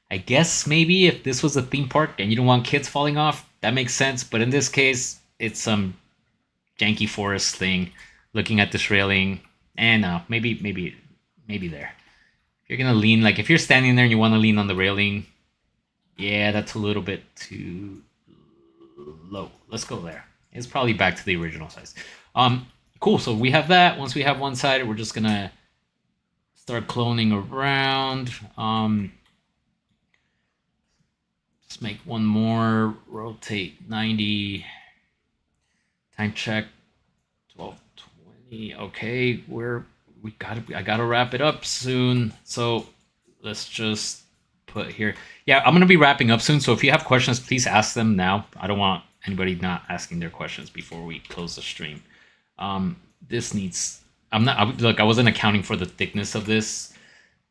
I guess maybe if this was a theme park and you don't want kids falling off, that makes sense. But in this case, it's some janky forest thing. Looking at this railing, and no, maybe there. If you're gonna lean, like if you're standing there and you want to lean on the railing, yeah, that's a little bit too low. Let's go there. It's probably back to the original size. Cool. So we have that. Once we have one side, we're just gonna start cloning around. Just make one more. Rotate 90. Time check 12:20. Okay, I gotta wrap it up soon. So let's just put here. Yeah, I'm gonna be wrapping up soon. So if you have questions, please ask them now. I don't want anybody not asking their questions before we close the stream. This needs. Look, I wasn't accounting for the thickness of this,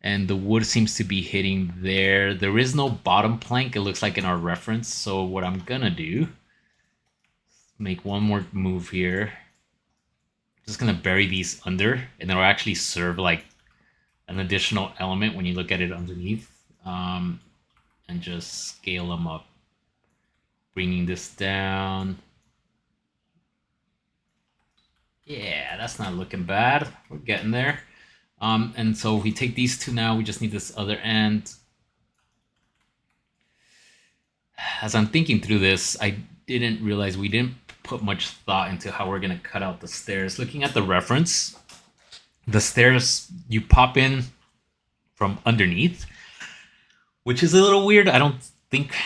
and the wood seems to be hitting there. There is no bottom plank. It looks like in our reference. So what I'm gonna do, make one more move here. Just gonna bury these under, and it'll actually serve like an additional element when you look at it underneath. And just scale them up, bringing this down. Yeah, that's not looking bad. We're getting there. And so if we take these two now, we just need this other end. As I'm thinking through this, I didn't realize we didn't put much thought into how we're gonna cut out the stairs. Looking at the reference, the stairs you pop in from underneath, which is a little weird. I don't think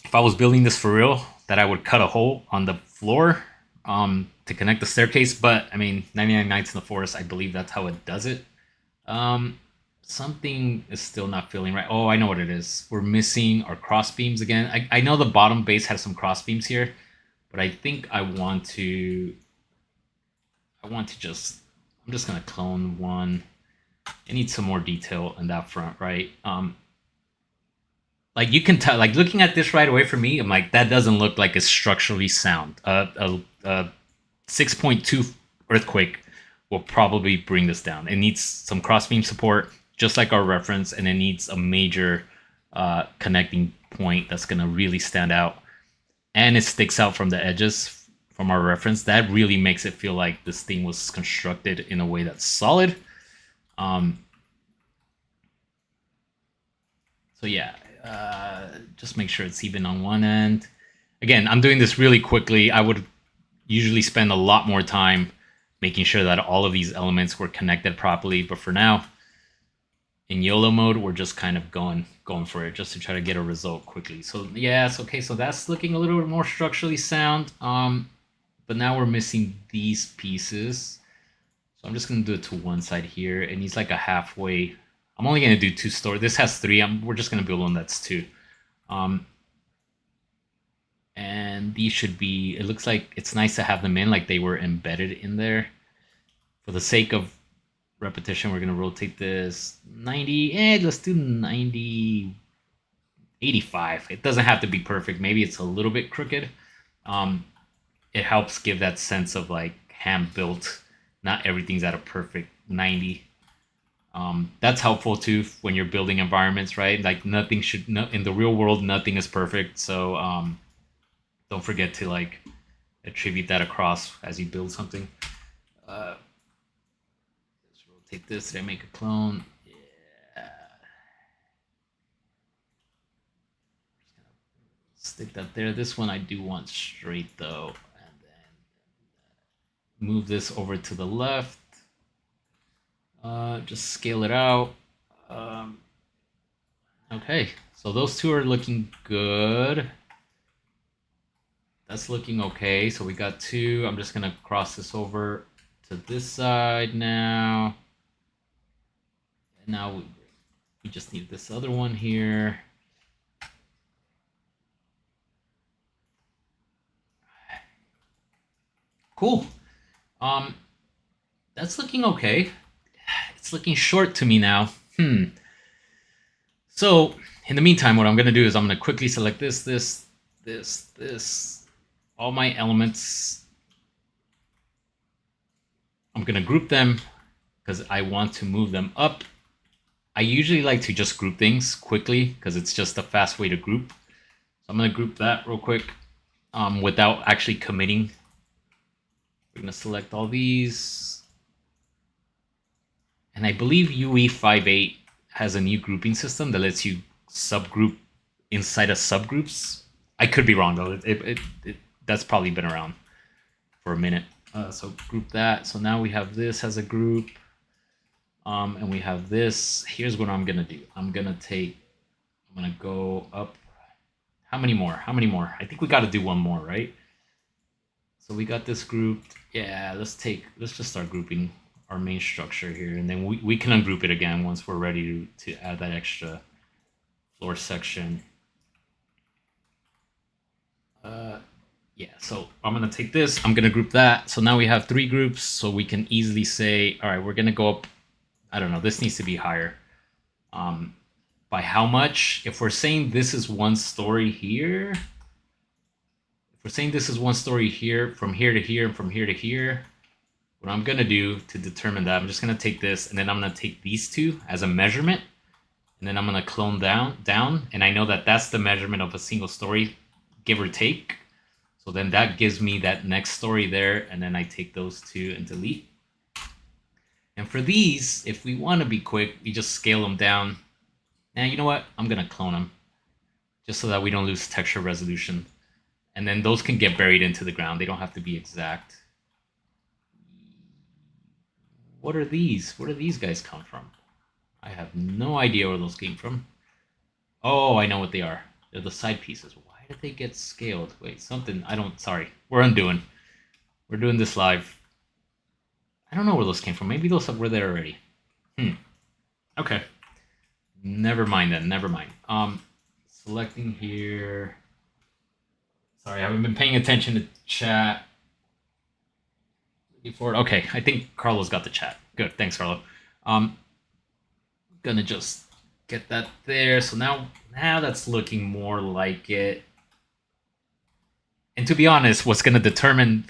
if I was building this for real that I would cut a hole on the floor to connect the staircase. But I mean, 99 Nights in the Forest, I believe that's how it does it. something is still not feeling right. Oh, I know what it is. We're missing our cross beams again. I know the bottom base has some cross beams here, but I think I want to just, I'm just gonna clone one. I need some more detail in that front, right? Like you can tell, like looking at this right away for me, I'm like, that doesn't look like it's structurally sound. A 6.2 earthquake will probably bring this down. It needs some crossbeam support, just like our reference, and it needs a major connecting point that's going to really stand out. And it sticks out from the edges from our reference. That really makes it feel like this thing was constructed in a way that's solid. So yeah, just make sure it's even on one end. Again, I'm doing this really quickly. I would usually spend a lot more time making sure that all of these elements were connected properly. But for now, in YOLO mode, we're just kind of going for it just to try to get a result quickly. So yeah, it's okay. So that's looking a little bit more structurally sound. But now we're missing these pieces. So I'm just going to do it to one side here. It needs like a halfway. I'm only going to do 2 stories. This has 3. We're just going to build one that's 2. And these should be, it looks like it's nice to have them in like they were embedded in there. For the sake of repetition, we're going to rotate this 90. Let's do 90, 85. It doesn't have to be perfect. Maybe it's a little bit crooked. It helps give that sense of like hand built. Not everything's at a perfect 90. That's helpful too when you're building environments, right? Like nothing should, in the real world, nothing is perfect. So don't forget to like attribute that across as you build something. Let's rotate this. Did I make a clone? Yeah. Stick that there. This one I do want straight though. And then move this over to the left. Just scale it out. Okay, so those 2 are looking good. That's looking okay. So we got 2. I'm just gonna cross this over to this side now. And now we just need this other one here. Cool. That's looking okay. It's looking short to me now. So in the meantime, what I'm going to do is I'm going to quickly select this, all my elements. I'm going to group them because I want to move them up. I usually like to just group things quickly because it's just a fast way to group. So I'm going to group that real quick without actually committing. We're going to select all these. And I believe UE58 has a new grouping system that lets you subgroup inside of subgroups. I could be wrong though. That's probably been around for a minute. So group that. So now we have this as a group. And we have this. Here's what I'm gonna do. I'm gonna go up. How many more? I think we gotta do one more, right? So we got this grouped. Yeah, let's just start grouping our main structure here, and then we can ungroup it again once we're ready to add that extra floor section. Yeah, so I'm gonna take this, I'm gonna group that. So now we have 3 groups, so we can easily say, all right, we're gonna go up. I don't know, this needs to be higher. By how much? If we're saying this is 1 story here, from here to here, and from here to here, what I'm going to do to determine that, I'm just going to take this, and then I'm going to take these 2 as a measurement, and then I'm going to clone down, and I know that that's the measurement of a single story, give or take. So then that gives me that next story there, and then I take those 2 and delete. And for these, if we want to be quick, we just scale them down. Now, you know what? I'm going to clone them, just so that we don't lose texture resolution. And then those can get buried into the ground. They don't have to be exact. What are these? Where do these guys come from? I have no idea where those came from. Oh, I know what they are. They're the side pieces. Why did they get scaled? Wait, something. Sorry. We're undoing. We're doing this live. I don't know where those came from. Maybe those were there already. Okay. Never mind then. Never mind. Selecting here. Sorry, I haven't been paying attention to chat. Okay, I think Carlos got the chat. Good, thanks, Carlo. Gonna just get that there. So now that's looking more like it. And to be honest, what's gonna determine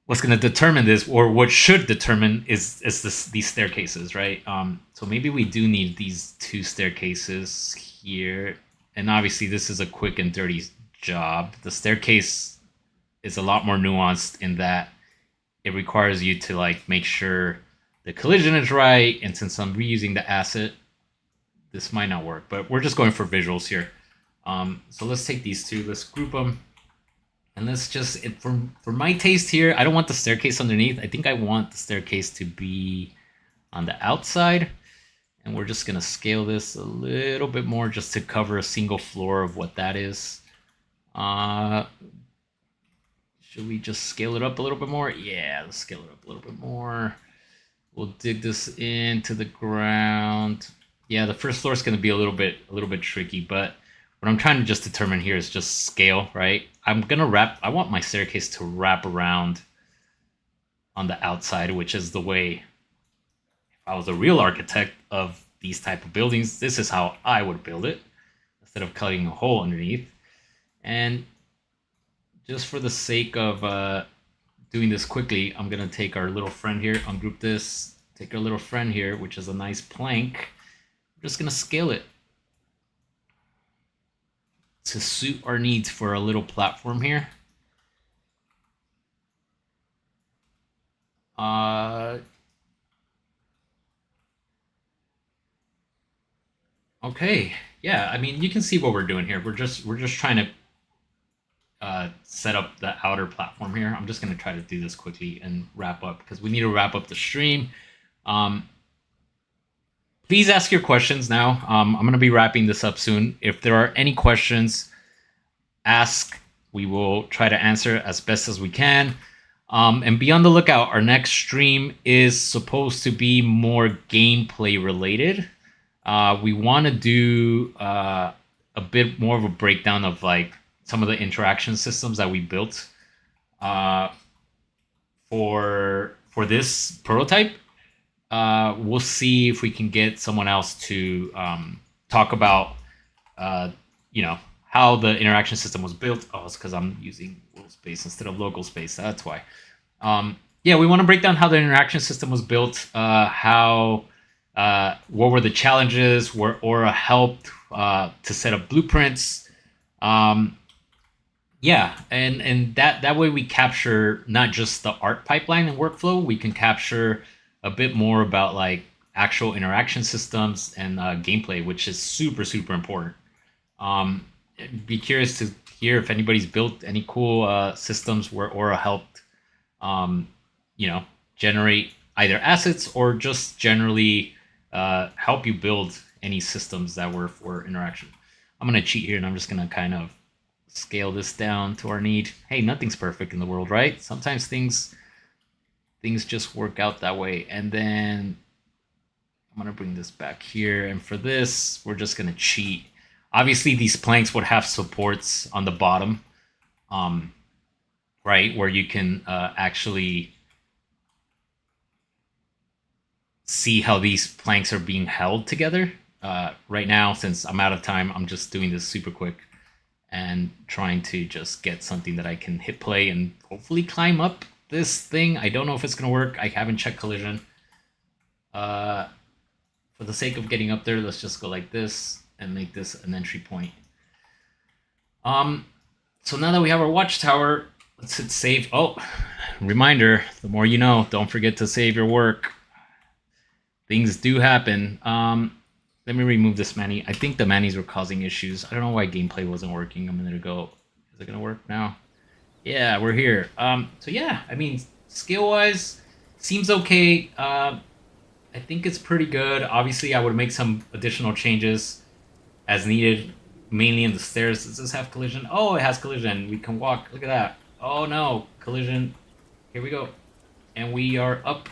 what's gonna determine this, or what should determine, is these staircases, right? So maybe we do need these two staircases here, and obviously this is a quick and dirty job. The staircase is a lot more nuanced in that it requires you to like make sure the collision is right, and since I'm reusing the asset, this might not work, but we're just going for visuals here. So let's take these two, let's group them, and let's just, for my taste here, I don't want the staircase underneath. I think I want the staircase to be on the outside, and we're just gonna scale this a little bit more just to cover a single floor of what that is. Should we just scale it up a little bit more? Yeah, let's scale it up a little bit more. We'll dig this into the ground. Yeah, the first floor is going to be a little bit tricky, but what I'm trying to just determine here is just scale, right? I want my staircase to wrap around on the outside, which is the way, if I was a real architect of these type of buildings, this is how I would build it, instead of cutting a hole underneath. And just for the sake of doing this quickly, I'm going to take our little friend here, ungroup this, take our little friend here, which is a nice plank. I'm just going to scale it to suit our needs for a little platform here. Okay, yeah, I mean, you can see what we're doing here. We're just trying to set up the outer platform here. I'm just going to try to do this quickly and wrap up, because we need to wrap up the stream. Please ask your questions now. I'm going to be wrapping this up soon. If there are any questions, ask. We will try to answer as best as we can. And be on the lookout. Our next stream is supposed to be more gameplay related. We want to do a bit more of a breakdown of like some of the interaction systems that we built for this prototype. We'll see if we can get someone else to talk about how the interaction system was built. Oh, it's because I'm using world space instead of local space. That's why. Yeah, we want to break down how the interaction system was built, what were the challenges, where Aura helped to set up blueprints. Yeah, and that way we capture not just the art pipeline and workflow, we can capture a bit more about like actual interaction systems and gameplay, which is super, super important. Be curious to hear if anybody's built any cool systems where Aura helped, generate either assets or just generally help you build any systems that were for interaction. I'm going to cheat here, and I'm just going to kind of scale this down to our need. Hey, nothing's perfect in the world, right? Sometimes things just work out that way. And then I'm going to bring this back here. And for this, we're just going to cheat. Obviously, these planks would have supports on the bottom, right? Where you can actually see how these planks are being held together. Right now, since I'm out of time, I'm just doing this super quick and trying to just get something that I can hit play and hopefully climb up this thing. I don't know if it's going to work. I haven't checked collision. For the sake of getting up there, let's just go like this and make this an entry point. So now that we have our watchtower, let's hit save. Oh, reminder, the more you know, don't forget to save your work. Things do happen. Let me remove this Manny. I think the Mannies were causing issues. I don't know why gameplay wasn't working a minute ago. Is it going to work now? Yeah, we're here. So yeah, I mean, skill-wise, seems okay. I think it's pretty good. Obviously, I would make some additional changes as needed, mainly in the stairs. Does this have collision? Oh, it has collision. We can walk. Look at that. Oh no, collision. Here we go. And we are up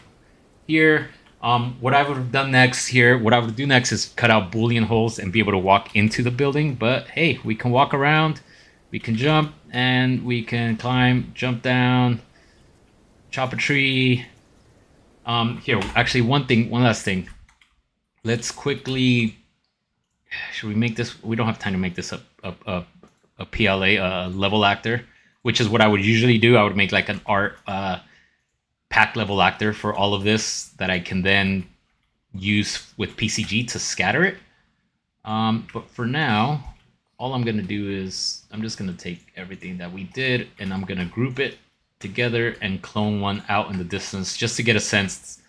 here. What I would have done next here, what I would do next is cut out Boolean holes and be able to walk into the building. But hey, we can walk around, we can jump, and we can climb, jump down, chop a tree. Here, actually, one last thing. Let's quickly. Should we make this? We don't have time to make this a PLA, a level actor, which is what I would usually do. I would make like an art pack level actor for all of this that I can then use with PCG to scatter it. But for now, all I'm going to do is I'm just going to take everything that we did and I'm going to group it together and clone one out in the distance just to get a sense.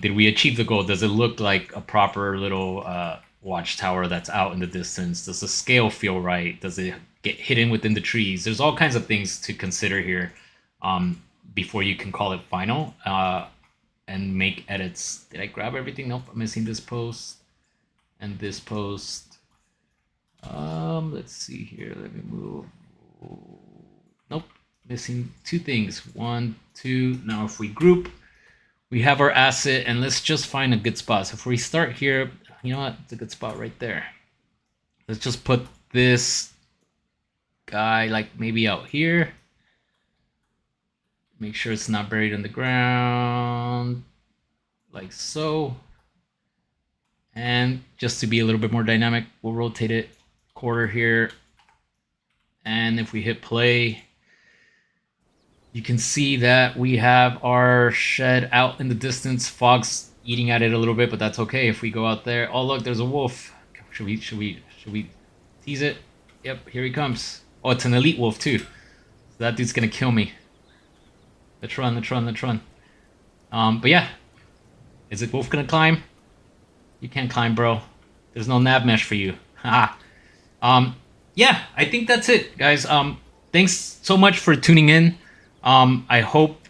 Did we achieve the goal? Does it look like a proper little watchtower that's out in the distance? Does the scale feel right? Does it get hidden within the trees? There's all kinds of things to consider here before you can call it final and make edits. Did I grab everything? Nope, I'm missing this post and this post. Let's see here. Let me move. Nope, missing two things. 1, 2. Now if we group, we have our asset, and let's just find a good spot. So if we start here, you know what? It's a good spot right there. Let's just put this guy like maybe out here. Make sure it's not buried in the ground, like so. And just to be a little bit more dynamic, we'll rotate it quarter here. And if we hit play, you can see that we have our shed out in the distance. Fog's eating at it a little bit, but that's okay. If we go out there, oh look, there's a wolf. Should we tease it? Yep, here he comes. Oh, it's an elite wolf too. So that dude's gonna kill me. Let's run. But yeah, is it wolf gonna climb? You can't climb, bro. There's no nav mesh for you. Haha. Yeah, I think that's it, guys. Thanks so much for tuning in. I hope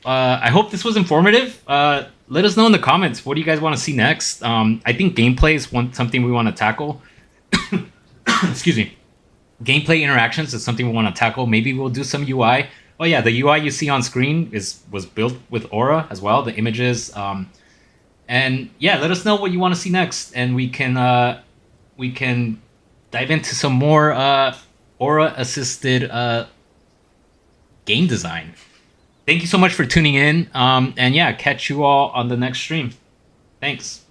this was informative. Let us know in the comments, what do you guys want to see next? I think gameplay is something we want to tackle. Excuse me. Gameplay interactions is something we want to tackle. Maybe we'll do some UI. Oh yeah, the UI you see on screen was built with Aura as well. The images. And yeah, let us know what you want to see next, and we can dive into some more Aura assisted game design. Thank you so much for tuning in. And yeah, catch you all on the next stream. Thanks.